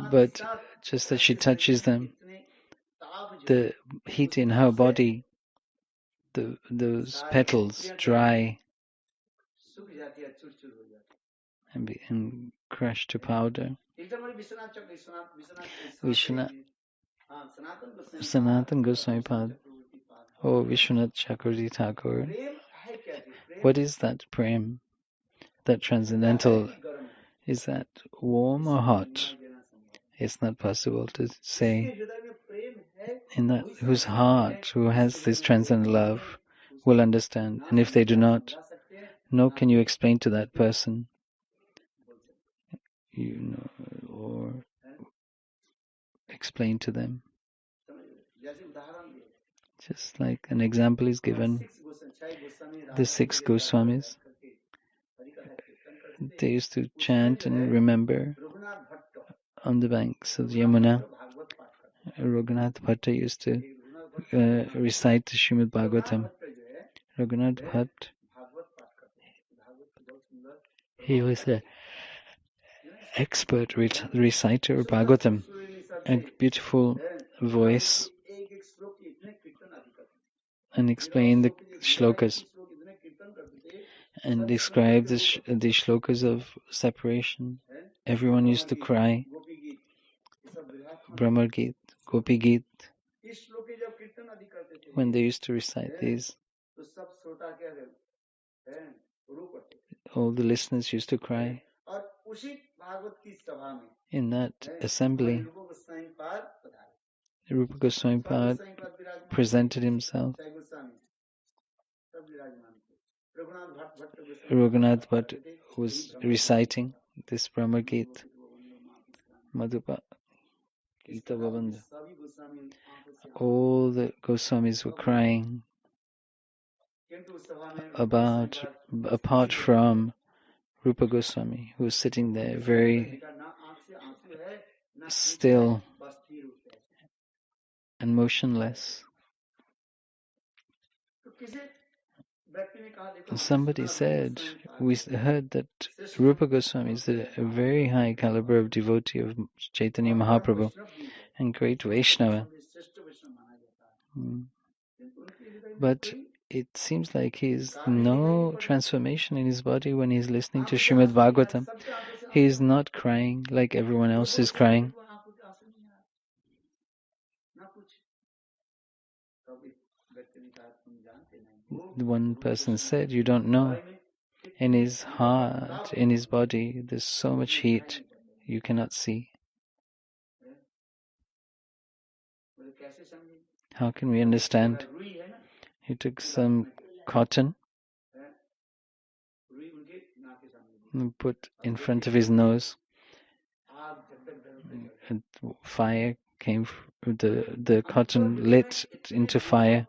But just as she touches them, the heat in her body, those petals dry and crush to powder. Sanatan Goswami Pad. Oh, Vishwanath Chakravarti Thakur. What is that prem? That transcendental, is that warm or hot? It's not possible to say. In that, whose heart, who has this transcendental love, will understand. And if they do not, nor can you explain to that person, or explain to them. Just like an example is given, the 6 Goswamis, they used to chant and remember on the banks of Yamuna. Raghunath Bhatta used to recite the Srimad Bhagavatam. Raghunath Bhatt, he was an expert reciter of Bhagavatam, a beautiful voice, and explained the shlokas and described the shlokas of separation. Everyone used to cry. Brahma Geet, Gopi Geet, when they used to recite these, all the listeners used to cry. In that assembly, Rupa Goswami presented himself. Raghunath Bhatt was reciting this Brahma Geet, Madhava Gita Bhavanda. All the Goswamis were crying apart from Rupa Goswami, who was sitting there very still and motionless. Somebody said, we heard that Rupa Goswami is a very high caliber of devotee of Chaitanya Mahaprabhu and great Vaishnava. But it seems like he has no transformation in his body when he's listening to Srimad Bhagavatam. He is not crying like everyone else is crying. One person said, you don't know. In his heart, in his body, there's so much heat you cannot see. How can we understand? He took some cotton and put in front of his nose, and fire came, the cotton lit into fire.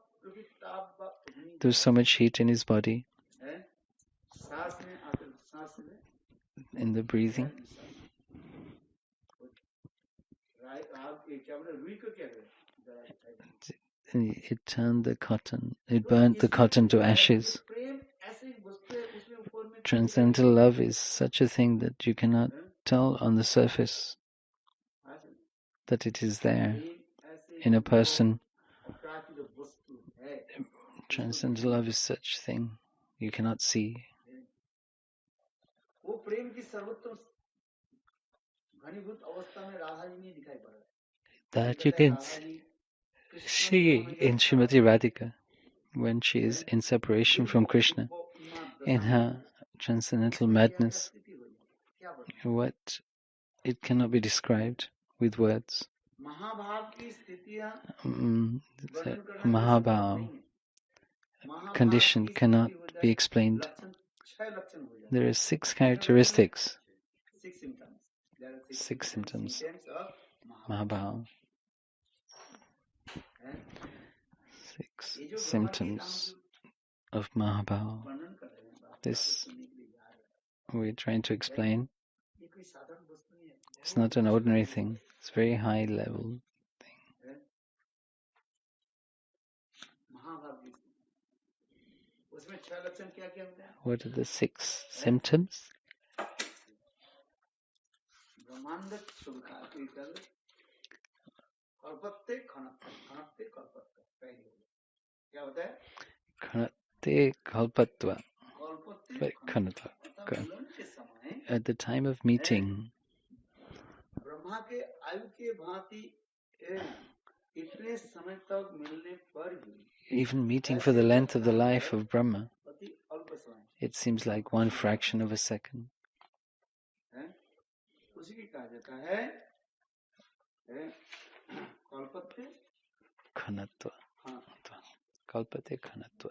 There was so much heat in his body, in the breathing. It turned the cotton, it burnt the cotton to ashes. Transcendental love is such a thing that you cannot tell on the surface that it is there in a person. Transcendental love is such a thing you cannot see. That you can see in Srimati Radhika when she is in separation from Krishna, in her transcendental madness. What it cannot be described with words. Mahabhav condition cannot be explained. There are 6 characteristics, 6 symptoms. Mahabhav. 6 symptoms of Mahabhav. This we're trying to explain. It's not an ordinary thing. It's a very high level thing. What are the 6 symptoms? Khanate kalpatva. At the time of meeting, even meeting for the length of the life of Brahma, it seems like 1 fraction of a second. Khanatva. Kalpate khanatva.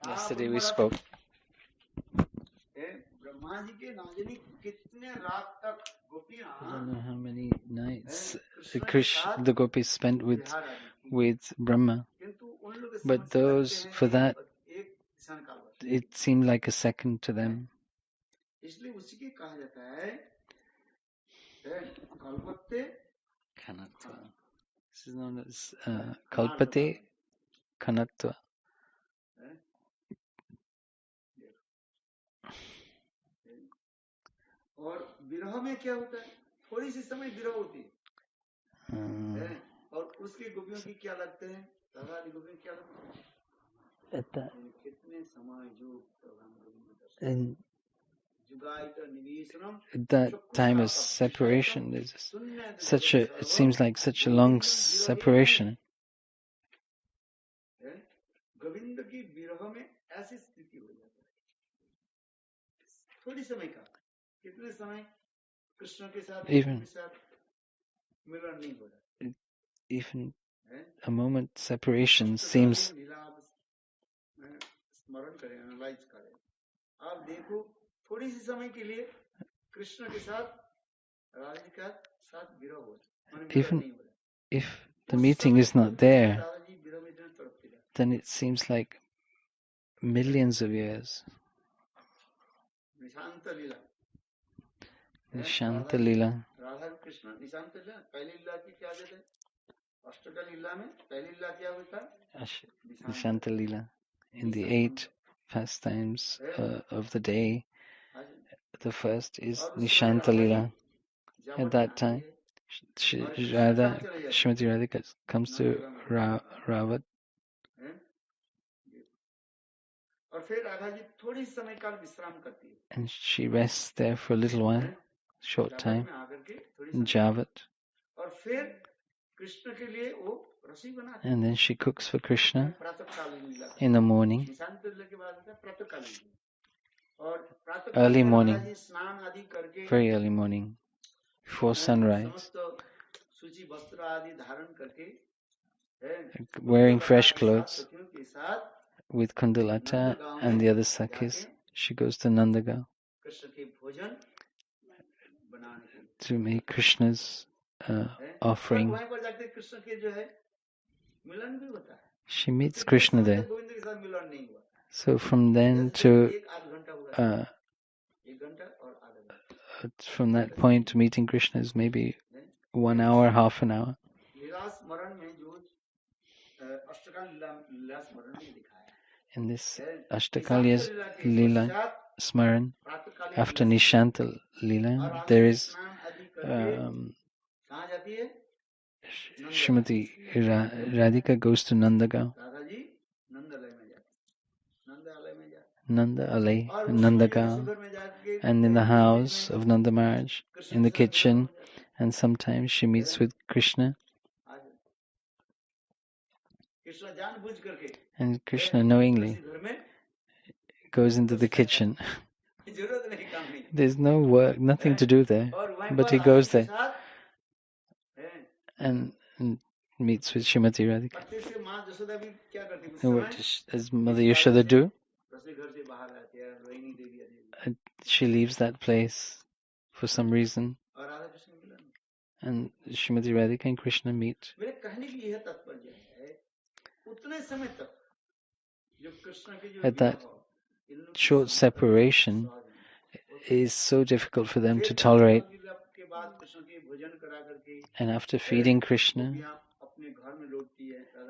Yesterday we spoke. I don't know how many nights the gopis spent with Brahma, but those, for that, it seemed like a second to them. इसलिए उसी के कहा जाता है कल्पत्ते Kanatva. This is known as Kalpate Kanatva. और विरह में क्या होता है? थोड़ी सी समय विरह होती है और उसके गोपियों की क्या लगते हैं? राधा आदि गोपियों क्या लगते हैं? कितने समय जो that time of separation, there's such a, it seems like such a long separation. Govind की विरह में ऐसी स्थिति हो जाती है थोड़ी समय का कितने समय कृष्ण के साथ मिलन नहीं हो रहा even a moment separation seems स्मरण करें एनालाइज करें आप देखो थोड़ी सी समय के लिए कृष्ण के साथ राधा के साथ विरह हो रहा even if the meeting is not there, then it seems like millions of years. Nishanta Lila. Radha Krishna Nishant लीला पहली लीला की क्या देते हैं अष्टकल लीला में पहली लीला क्या होता है Nishanta Lila. In the 8 pastimes of the day, the first is Nishanta Lila. At that time, Srimati Radhika comes to Ravat. और फिर राधा जी थोड़ी समय काल विश्राम करती है and she rests there for a little while, short time, in Javat. और फिर कृष्ण के लिए वो रसोई बनाती है And then she cooks for Krishna in the morning, early morning, very early morning, before sunrise, wearing fresh clothes with Kundalata and the other Sakhis. She goes to Nandagal to make Krishna's offering. She meets Krishna there. So from then to from that point to meeting Krishna is maybe 1 hour, half an hour. In this Ashtakalya's Leela Smaran, after Nishanta Leela, there is Srimati Radhika goes to Nandagal. Nandagal, and in the house of Nanda Maharaj, in the kitchen, and sometimes she meets with Krishna. And Krishna knowingly goes into the kitchen. There's no work, nothing to do there, but he goes there and meets with Srimati Radhika. And what does Mother Yashoda do? She leaves that place for some reason, and Srimati Radhika and Krishna meet. At that short separation is so difficult for them to tolerate. And after feeding Krishna,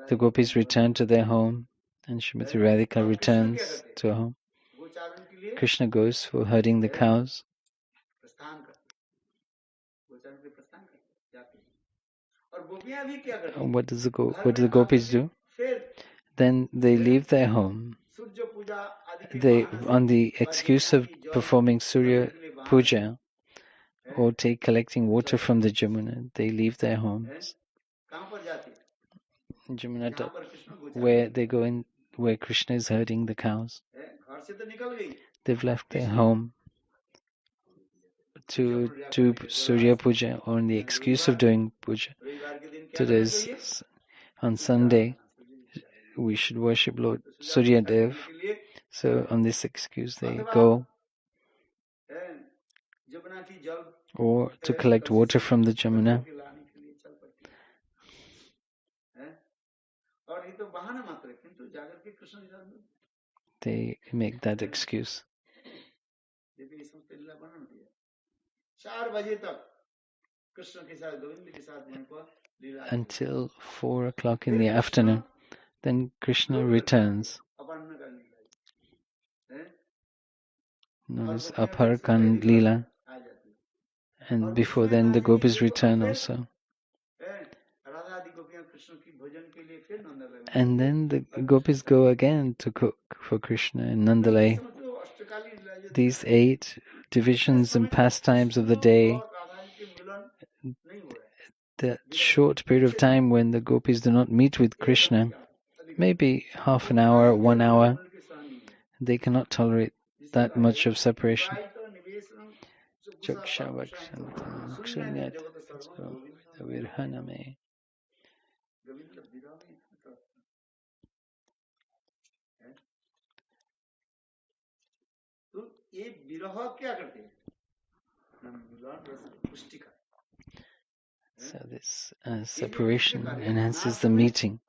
the gopis return to their home, and Srimati Radhika returns to her home. Krishna goes for herding the cows. What do the gopis do? Then they leave their home. They, on the excuse of performing Surya Puja or collecting water from the Jamuna, they leave their homes. Jamuna Tap, where they go in, where Krishna is herding the cows. They've left their home to do Surya Puja on the excuse of doing puja. Today's on Sunday, we should worship Lord Surya Dev. So on this excuse they go, or to collect water from the Jamuna. They make that excuse. 4 बजे तक कृष्ण के साथ गोविंद के साथ वहीं पर लीला until 4 o'clock in the afternoon. Then Krishna returns. अपर्ण का लीला है Known as Aparkan Leela. आ जाती है And before then the gopis return also. Radha आदि गोपियां कृष्ण की भोजन के लिए फिर नंदलाय में And then the gopis go again to cook for Krishna in Nandalay. समझो अष्टकाली लीला जो These 8 divisions and pastimes of the day, और राधा जी के मिलन नहीं हो रहा है that short period of time when the gopis do not meet with Krishna, maybe half an hour, 1 hour, they cannot tolerate that much of separation. तो ये विरह क्या करते हैं मिलन रस पुष्टि का So this separation enhances the meeting.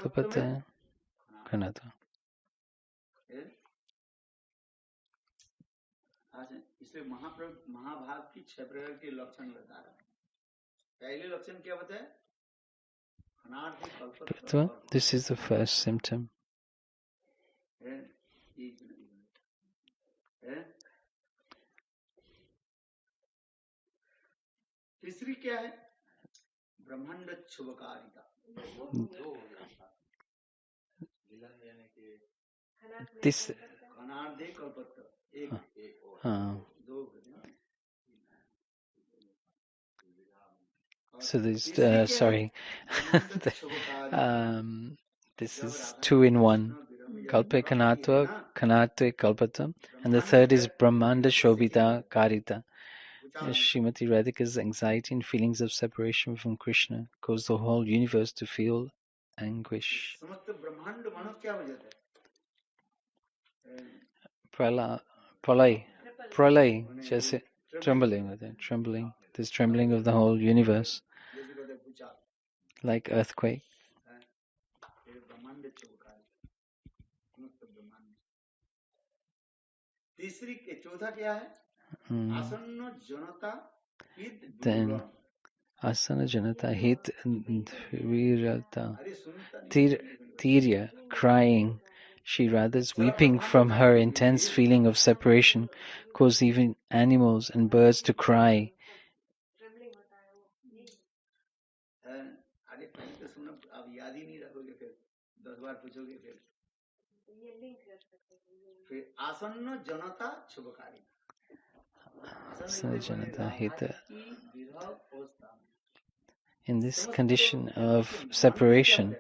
Kalpata Kanata. इसलिए महाभाग की 6 प्रकार के लक्षण बता रहा है पहले लक्षण क्या बताया This is the first symptom. तीसरी क्या है ब्रह्मांड शुभकारिता This अनार्धे कल्पत्र एक दो So this sorry this is 2 in 1. Kalpe Kanatva Kanate Kalpatam, and the third is Brahmanda Shobhita Karita. Srimati Radhika's anxiety and feelings of separation from Krishna cause the whole universe to feel anguish. Pralay, just trembling. This trembling of the whole universe, like earthquake. Then Asana Janata Hit Virata Tirya crying. She Radha's weeping from her intense feeling of separation caused even animals and birds to cry. In this condition of separation,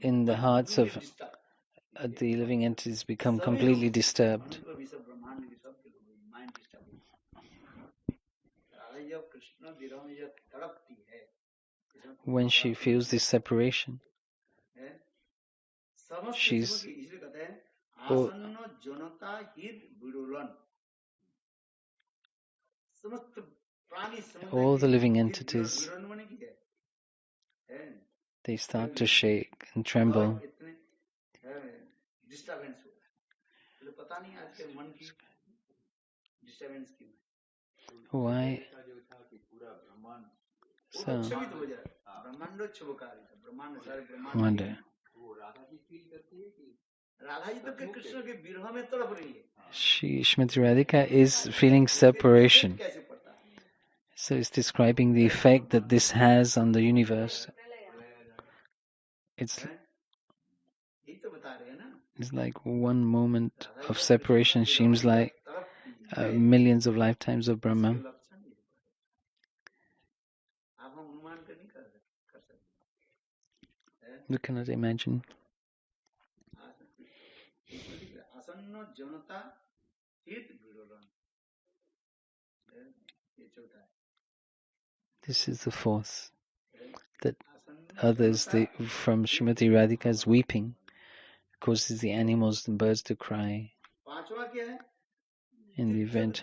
in the hearts of the living entities become completely disturbed. When she feels this separation, she's all the living entities, they start to shake and tremble. Why? So, wonder. Srimati Radhika is feeling separation. So it's describing the effect that this has on the universe. It's like one moment of separation seems like millions of lifetimes of Brahma. We cannot imagine. This is the fourth. That others, from Srimati Radhika's weeping, causes the animals and birds to cry. In the event,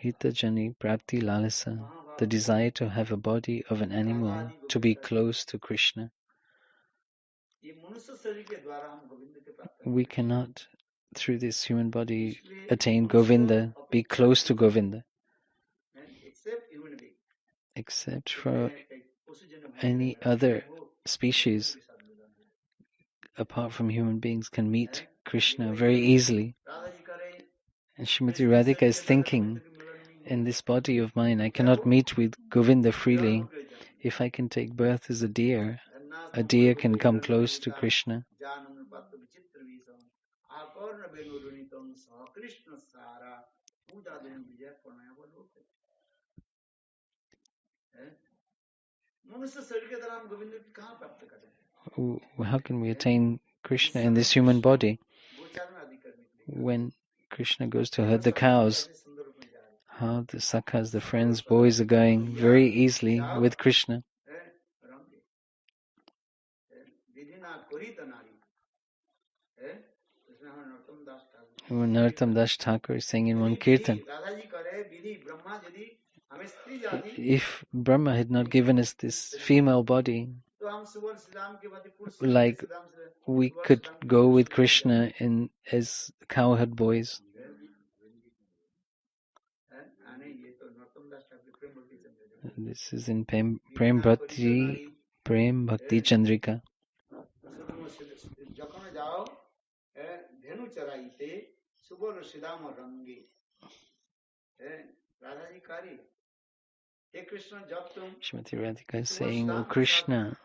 Hita Jani Prapti Lalasa, the desire to have a body of an animal, to be close to Krishna. We cannot through this human body, attain Govinda, be close to Govinda. Except for any other species, apart from human beings, can meet Krishna very easily. And Srimati Radhika is thinking, in this body of mine, I cannot meet with Govinda freely. If I can take birth as a deer can come close to Krishna. How can we attain Krishna in this human body? When Krishna goes to herd the cows, how the sakhas, the friends, boys are going very easily with Krishna. Narottam Das Thakur is saying in one kirtan, if Brahma had not given us this female body, like we could go with Krishna as cowherd boys. This is in Prem Bhakti Chandrika. Srimati Radhika is saying, "O Krishna,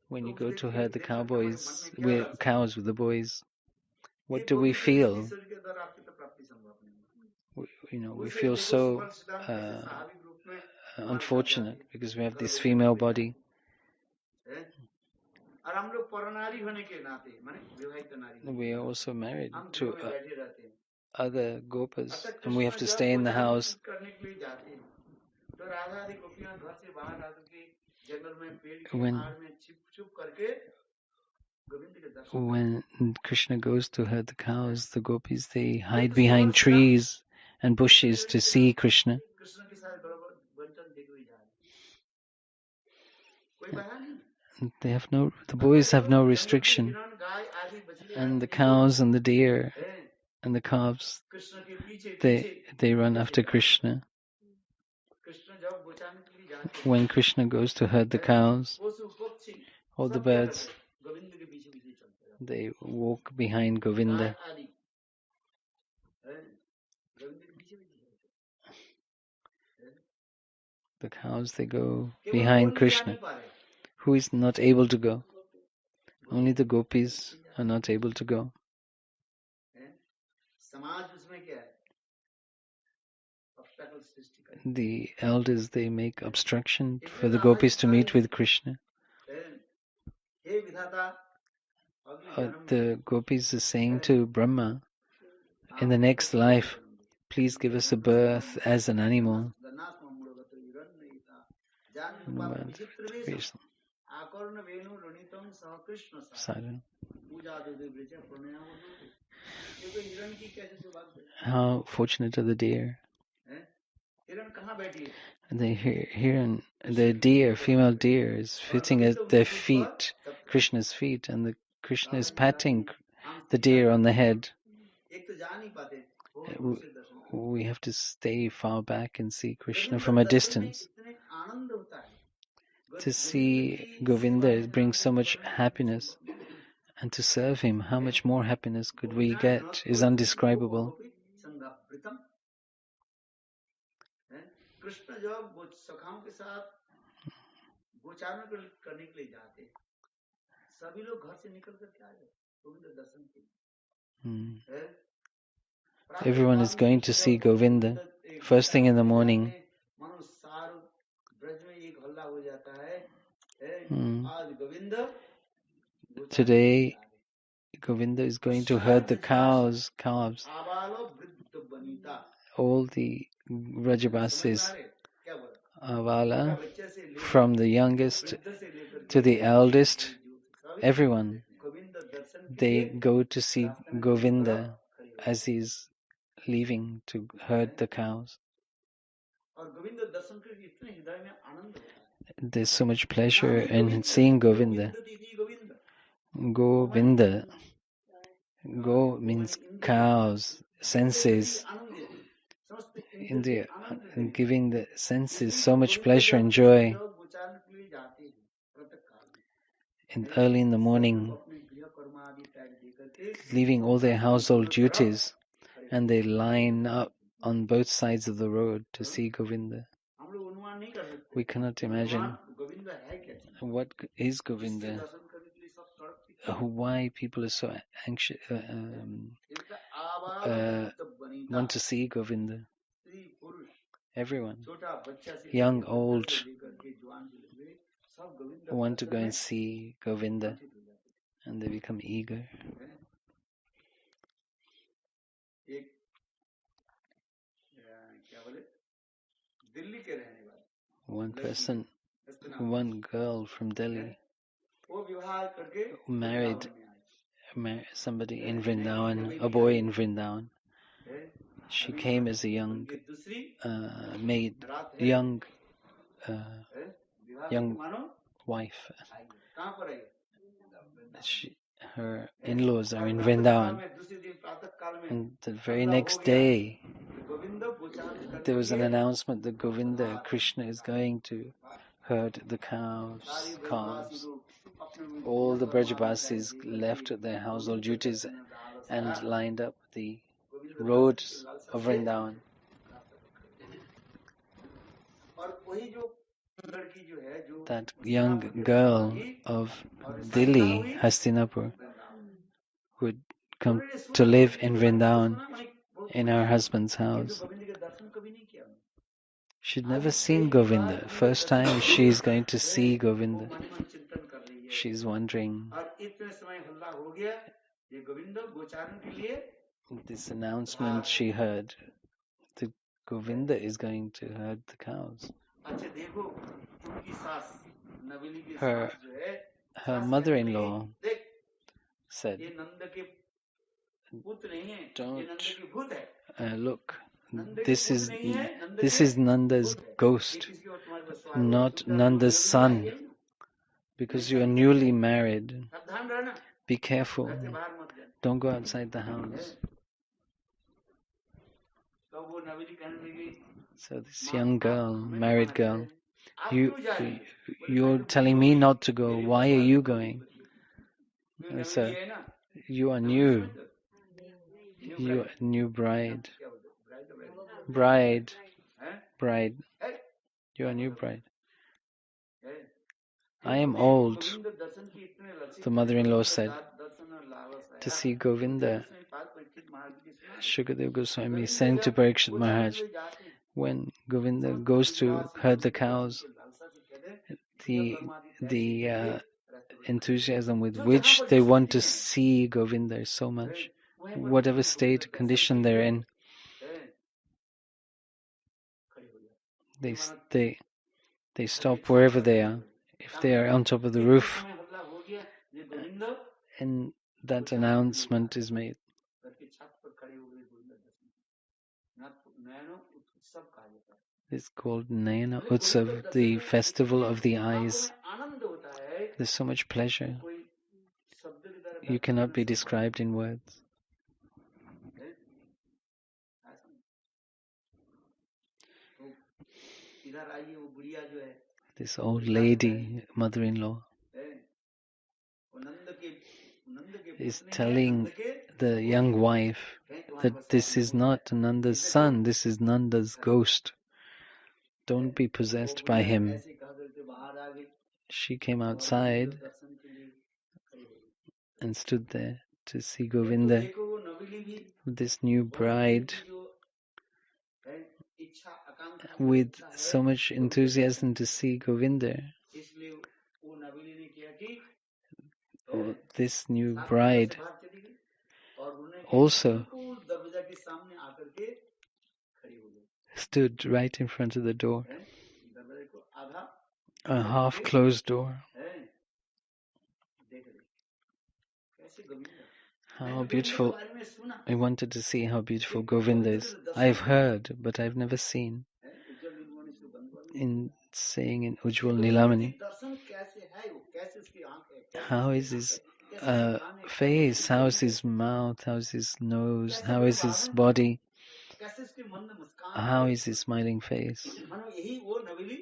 when you go to herd the cows with the boys, what do we feel? We feel so unfortunate because we have this female body. We are also married to other gopas, and we have to stay in the house. When Krishna goes to herd the cows, the gopis, they hide behind trees and bushes to see Krishna. The boys have no restriction, and the cows and the deer and the calves, they run after Krishna. When Krishna goes to herd the cows, all the birds, they walk behind Govinda. The cows, they go behind Krishna. Who is not able to go? Only the gopis are not able to go. The elders, they make obstruction for the gopis to meet with Krishna. The gopis are saying to Brahma, in the next life, please give us a birth as an animal. How fortunate are the deer. The female deer is sitting at their feet, Krishna's feet, and Krishna is patting the deer on the head. We have to stay far back and see Krishna from a distance. To see Govinda brings so much happiness, and to serve him, how much more happiness could we get, is undescribable. Everyone is going to see Govinda first thing in the morning. Today, Govinda is going to herd the calves. All the Rajabasis, Avala, from the youngest to the eldest, everyone, they go to see Govinda as he's leaving to herd the cows. There's so much pleasure in seeing Govinda. Govinda. Go means cows, senses. India, giving the senses so much pleasure and joy. And early in the morning, leaving all their household duties, and they line up on both sides of the road to see Govinda. We cannot imagine what is Govinda, why people are so anxious, want to see Govinda. Everyone, young, old, want to go and see Govinda, and they become eager. One person, one girl from Delhi, married somebody in Vrindavan, a boy in Vrindavan. She came as a young maid, young wife. Her in-laws are in Vrindavan. And the very next day, there was an announcement that Govinda, Krishna, is going to herd the calves. All the Brajabasis left their household duties and lined up the roads of Vrindavan. That young girl of Delhi, Hastinapur, would come to live in Vrindavan in her husband's house. She'd never seen Govinda. First time she's going to see Govinda. She's wondering, this announcement she heard, that Govinda is going to herd the cows. Her mother-in-law said, don't look, this is Nanda's ghost, not Nanda's son, because you are newly married. Be careful, don't go outside the house. So this young girl, married girl, you're telling me not to go, why are you going? So you are new. You are new bride. Bride. You are new bride. I am old, the mother-in-law said, to see Govinda. Sukhadev Goswami saying to Parikshit Maharaj, when Govinda goes to herd the cows, the enthusiasm with which they want to see Govinda is so much, whatever state, condition they're in, they stop wherever they are. If they are on top of the roof, and that announcement is made. It's called Nayana Utsav, the festival of the eyes. There's so much pleasure. You cannot be described in words. This old lady, mother-in-law, is telling the young wife that this is not Nanda's son, this is Nanda's ghost. Don't be possessed by him. She came outside and stood there to see Govinda. This new bride, with so much enthusiasm to see Govinda. This new bride also stood right in front of the door, a half-closed door. How beautiful. I wanted to see how beautiful Govinda is. I've heard, but I've never seen. In saying in Ujjwal Nilamani, how is his face, how is his mouth, how is his nose, how is his body, कैसे इसके मन में मुस्कान how है, is his smiling face. मानो यही वो नवेली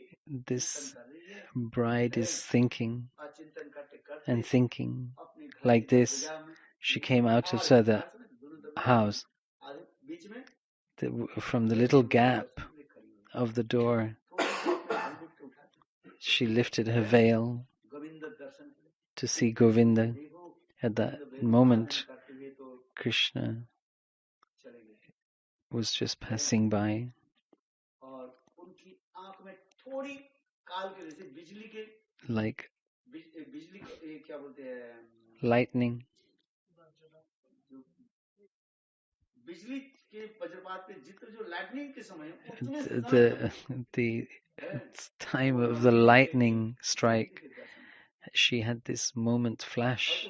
This चिंतन कर रही है bride is thinking और चिंतन करते करते and thinking अपने घर like के this. दरवाजा में She came out of और the दोनों दरवाजे house, आगे बीच में from the little gap दर्शन के लिए खड़ी हुई of the door. थोड़ी सी अपने घूंघट को उठाते She lifted her veil Govind दर्शन के लिए to see Govinda. देखो At that Govind Veda moment, पारायण करते हुए तो Krishna चले गए was just passing by. और उनकी आंख में थोड़ी काल के जैसे बिजली के Like बिजली को ये क्या बोलते हैं lightning. जो बिजली के वज्रपात पे जितने जो लाइटनिंग के समय उतने समय The time of the lightning strike, she had this moment flash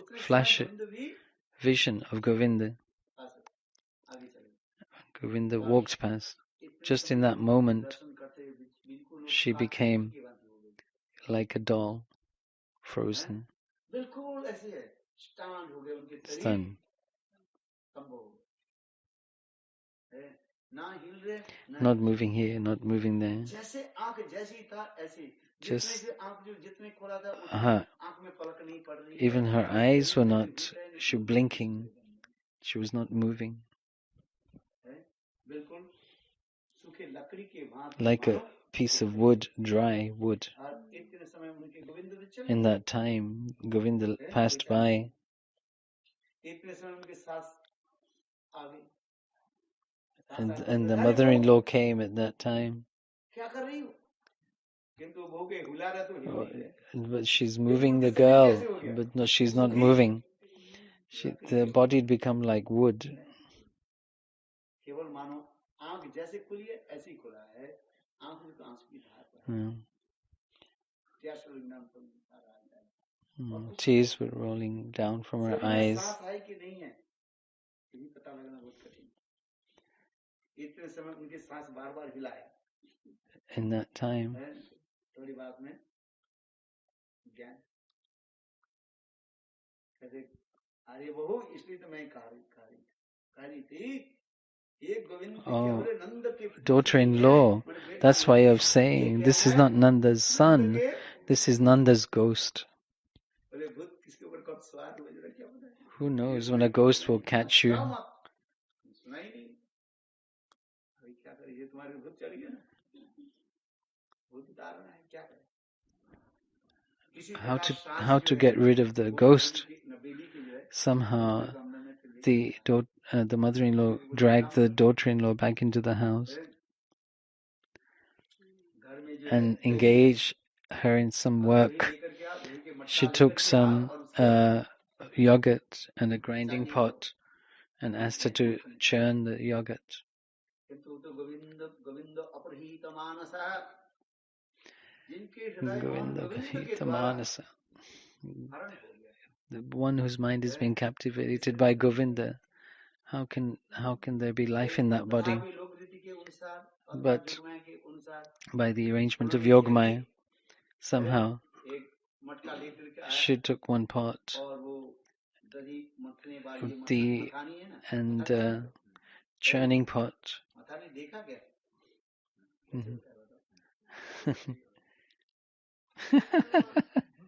vision of Govinda. Govinda walked past. Just in that moment, she became like a doll, frozen, stunned. Not moving here, not moving there. Just even her eyes were not blinking. She was not moving. Like a piece of wood, dry wood. In that time, Govinda passed by. And the mother-in-law came at that time. But she's moving the girl, but no, she's not moving. The body had become like wood. Tears were rolling down from her eyes. In that time, oh, daughter-in-law, that's why I'm saying this is not Nanda's son, this is Nanda's ghost. Who knows when a ghost will catch you? How to get rid of the ghost? Somehow the mother-in-law dragged the daughter-in-law back into the house and engaged her in some work. She took some yogurt and a grinding pot and asked her to churn the yogurt. The one whose mind is being captivated by Govinda, how can there be life in that body? But by the arrangement of Yogamaya, somehow she took one pot and churning pot.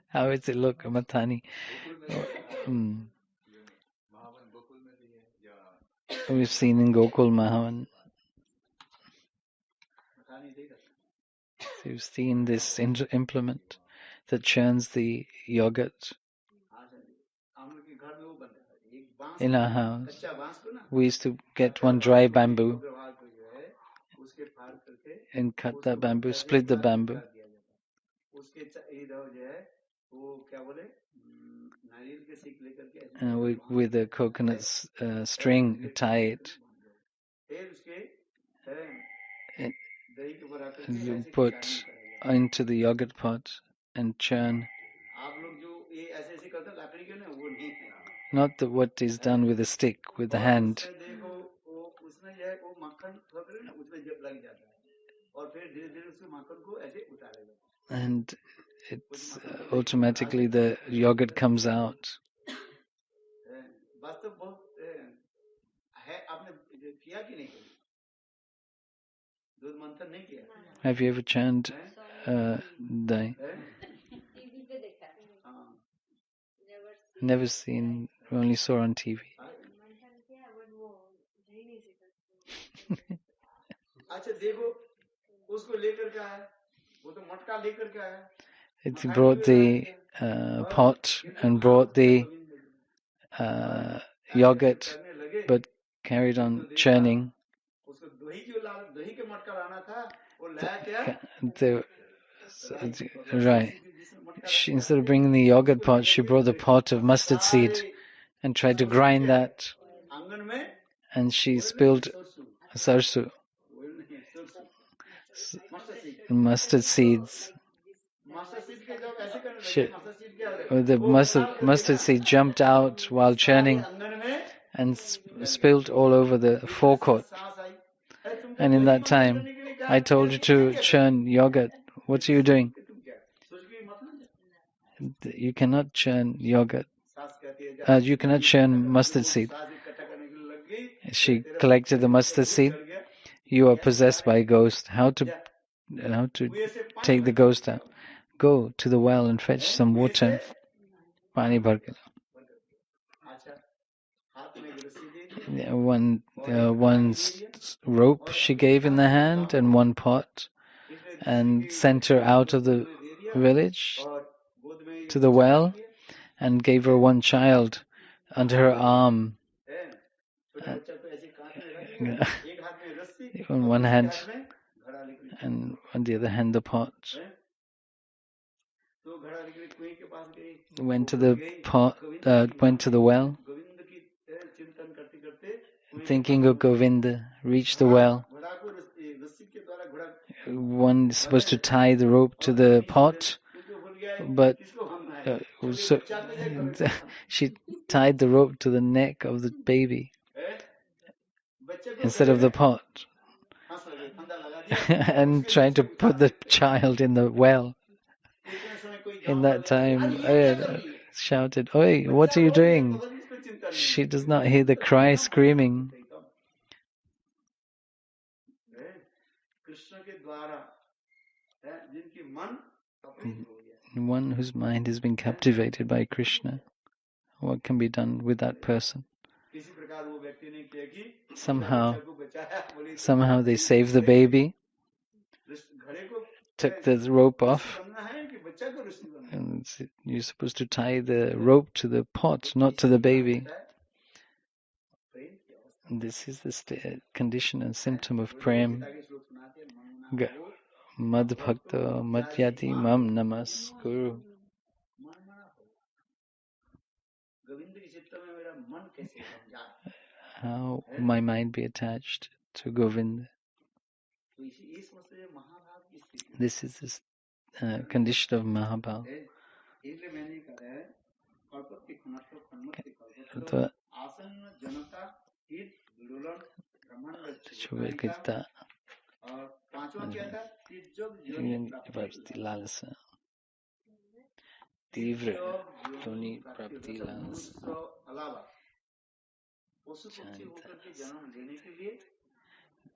How does it look, Mathani? We've seen in Gokul Mahavan. You've seen this implement that churns the yogurt. In our house, we used to get one dry bamboo and cut the bamboo, split the bamboo, and with a coconut string tie it. And you put into the yogurt pot and churn. Not what is done with a stick, with the hand. And it's automatically the yogurt comes out. किया कि नहीं कभी? दूध मंथन नहीं किया? Have you ever churned dahi? हाँ, Never seen, only saw on TV. अच्छा देखो, उसको लेकर के आया, वो तो मटका लेकर के आया, It brought the pot and brought the yogurt, करने लगे, but carried on churning. उसको दही के मटका लाना था, वो लाया क्या? Right. Instead of bringing the yogurt pot, she brought the pot of mustard seed and tried to grind that. आंगन में And she spilled sarsu, mustard seeds. Mustard seed के जब ऐसे करने She, लगे, मस्टर्ड सीड क्या होता है? the mustard seed jumped out while churning आंगन में and spilled all over the forecourt. सांस आई, अरे तुम And in that time, I told you to churn yogurt. What are you doing? तुम क्या? सोच के मत ना, You cannot churn yogurt. सास कहती है You cannot churn mustard seed. सास इकट्ठा करने के लिए लग गई, She collected the mustard seed. कर गया, You are possessed by a ghost. How to take the ghost out? Go to the well and fetch some water. Pani bhar ke. अच्छा, हाथ में रस्सी दे दी, One rope she gave in the hand and one pot, and sent her out of the village और गोद में to the well and gave her one child under her arm. है, छोटे बच्चा को ऐसे कांध में रख दिया, एक हाथ में रस्सी, On one hand हाथ में घड़ा लेकर, and on the other hand the pot. तो घड़ा लेकर कुएं के पास गई, Went to the pot, went to the well, Govind की चिंतन करते करते thinking of Govinda, reached the well. घड़ा को रस्सी के द्वारा घड़ा One is supposed to tie the rope to the pot, क्योंकि भूल गया है but किसको हमना है, so she tied the rope to the neck of the baby बच्चे को instead of the pot हंस लगे, फंदा लगा दिया, and trying to put the child in the well. इतने समय कोई In गाँव that time, I shouted, "Oi, what are you doing?" She does not hear the cry screaming. Krishna के द्वारा जिनकी मन अपरित हो गया, One whose mind has been captivated by Krishna, what can be done with that person? किसी प्रकार वो व्यक्ति ने किया कि Somehow, बच्चा को बचाया, बोले somehow they saved the baby, घड़े को took the rope off, बनना है कि बच्चा को रस्सी बनना है, and you're supposed to tie the rope to the pot, not to the baby. प्रेम की अवस्था, And this is the condition and symptom of prem. ताकि श्लोक सुनाते हैं, मनमुना हो, Mad bhakta matyati mam namas guru. मनमुना हो, गोविंद के चित्त में मेरा मन कैसे बन जाए, How my mind be attached to Govinda. तो ये समझते हैं महाभाव की स्थिति This is this condition of Mahabhav. है, इसलिए मैंने कहा है, कल्पत्ति खनत्व खन्मत्ति कल्पत्व तो आसन्न जनता हित विडोलन ब्रह्मांड Chuvekita और पांचवा क्या था, तिर्जग योनि Prapti Lalasa. Tivra Yoni Prapti Lalasa. अलावा पशु पक्षी होकर के जन्म लेने के लिए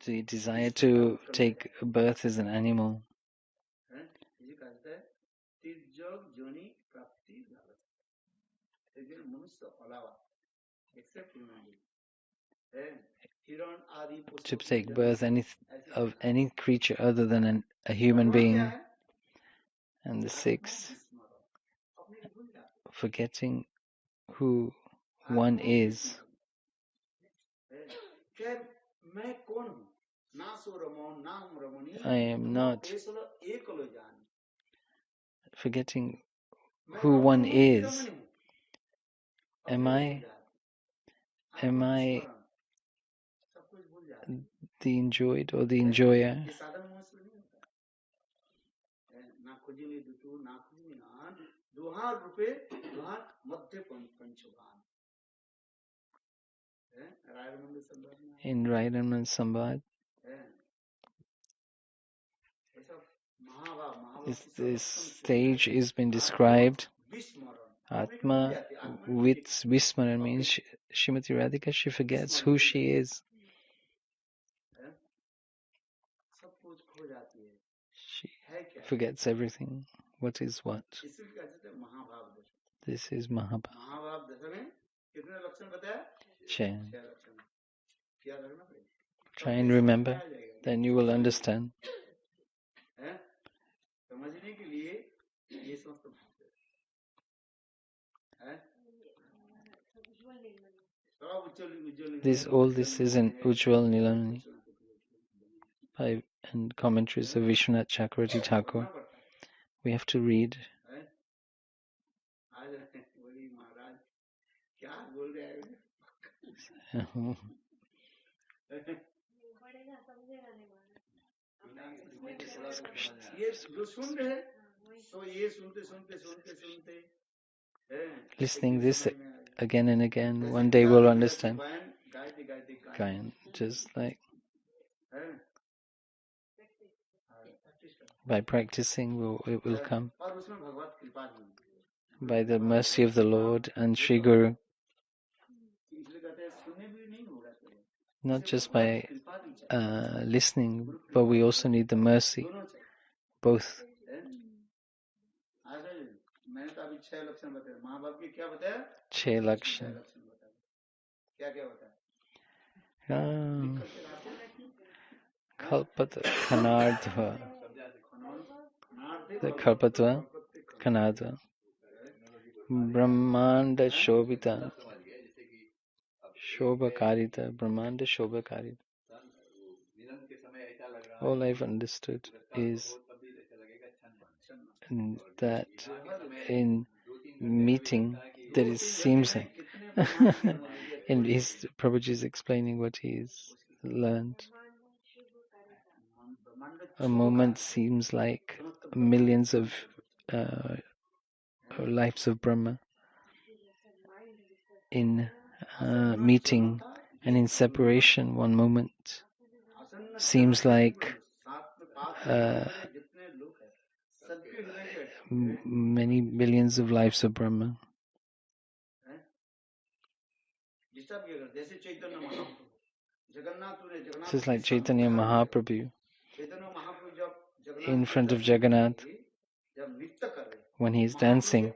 The desire to take birth as an animal. ये कहता है तिर्जग योनि प्राप्ति लालसा, लेकिन मनुष्य अलावा एक्सेप्ट ह्यूमैनिटी है, हिरण आदि To take birth of any creature other than a human being. And the sixth, forgetting who one is. I am not forgetting who one is. Am I the enjoyed or the enjoyer? In Raidaman Sambad, this stage has been described. Atma with Vismaran means Srimati Radhika, she forgets who she is. She forgets everything. What is what? This is Mahabhava. Try and remember, then you will understand. All this is in Ujjwal Nilamani and commentaries of Vishwanath Chakravarti Thakur. We have to read. Listening this again and again, one day we'll understand. Gayan, just like by practicing, it will come. By the mercy of the Lord and Sri Guru. Not just by listening, but we also need the mercy. Both. Chhe Lakshan. Kalpata Kanardha. The Kalpatva Kanardha. Brahmanda Shobhita. Shobhakarita. Brahmanda Shobhakarita. All I've understood is that in meeting, that it seems like and Prabhuji is explaining what he's learned. A moment seems like millions of lives of Brahma. In meeting and in separation, one moment seems like many billions of lives of Brahma. This is like Chaitanya Mahaprabhu in front of Jagannath when he's dancing.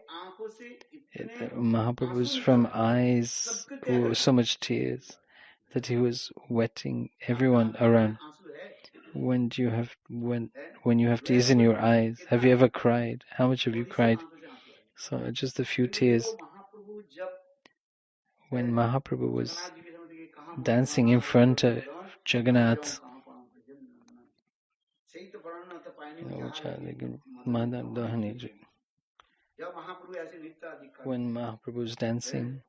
Mahaprabhu's from eyes were so much tears that he was wetting everyone around. When you have tears in your eyes, have you ever cried? How much have you cried? So just a few tears. When Mahaprabhu was dancing in front of Jagannath, when Mahaprabhu was dancing,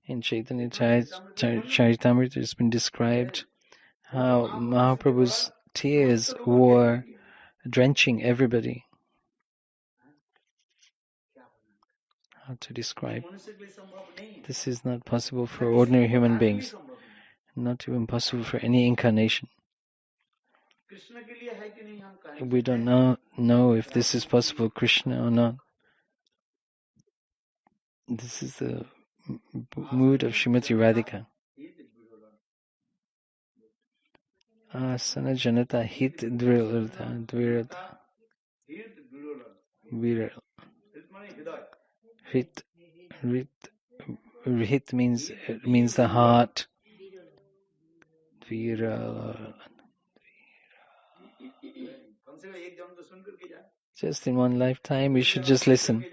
in Chaitanya Charitamrita it's been described how Mahaprabhu's tears were drenching everybody. How to describe? This is not possible for ordinary human beings, not even possible for any incarnation. We don't know if this is possible, Krishna or not. This is the mood of Srimati Radhika. Asana Janata Hit Dvirata. Hit means the heart. Just in one lifetime, we should just listen.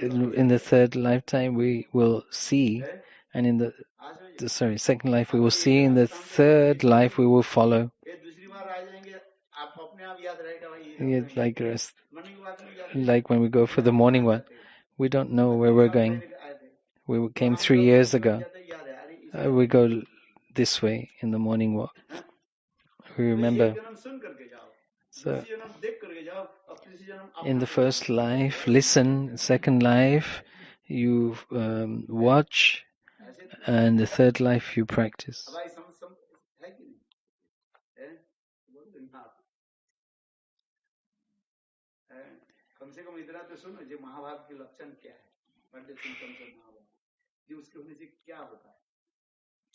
In the third lifetime, we will see, and in the second life, we will see. In the third life, we will follow. Like when we go for the morning walk, we don't know where we're going. We came 3 years ago. We go this way in the morning walk. We remember. So, in the first life, listen. Second life, you watch. And the third life, you practice.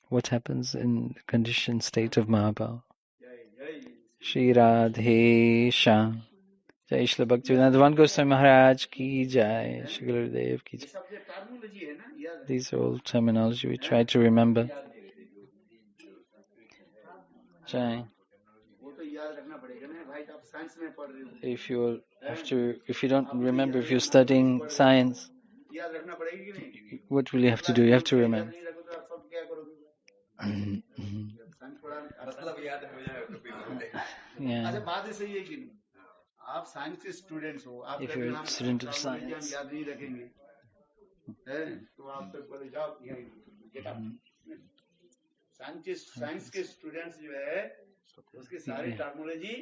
what happens in the conditioned state of Mahabhava. Shri Radhe Shyam. Jai Shri Bhakti-Vinod Goswami Maharaj ki Jai. Shri Gurudev ki Jai. These are all terminology we try to remember. Jai. If you don't remember, if you're studying science, what will you have to do? You have to remember. Yeah. If you're a student of science, science के students जो है उसके सारे terminology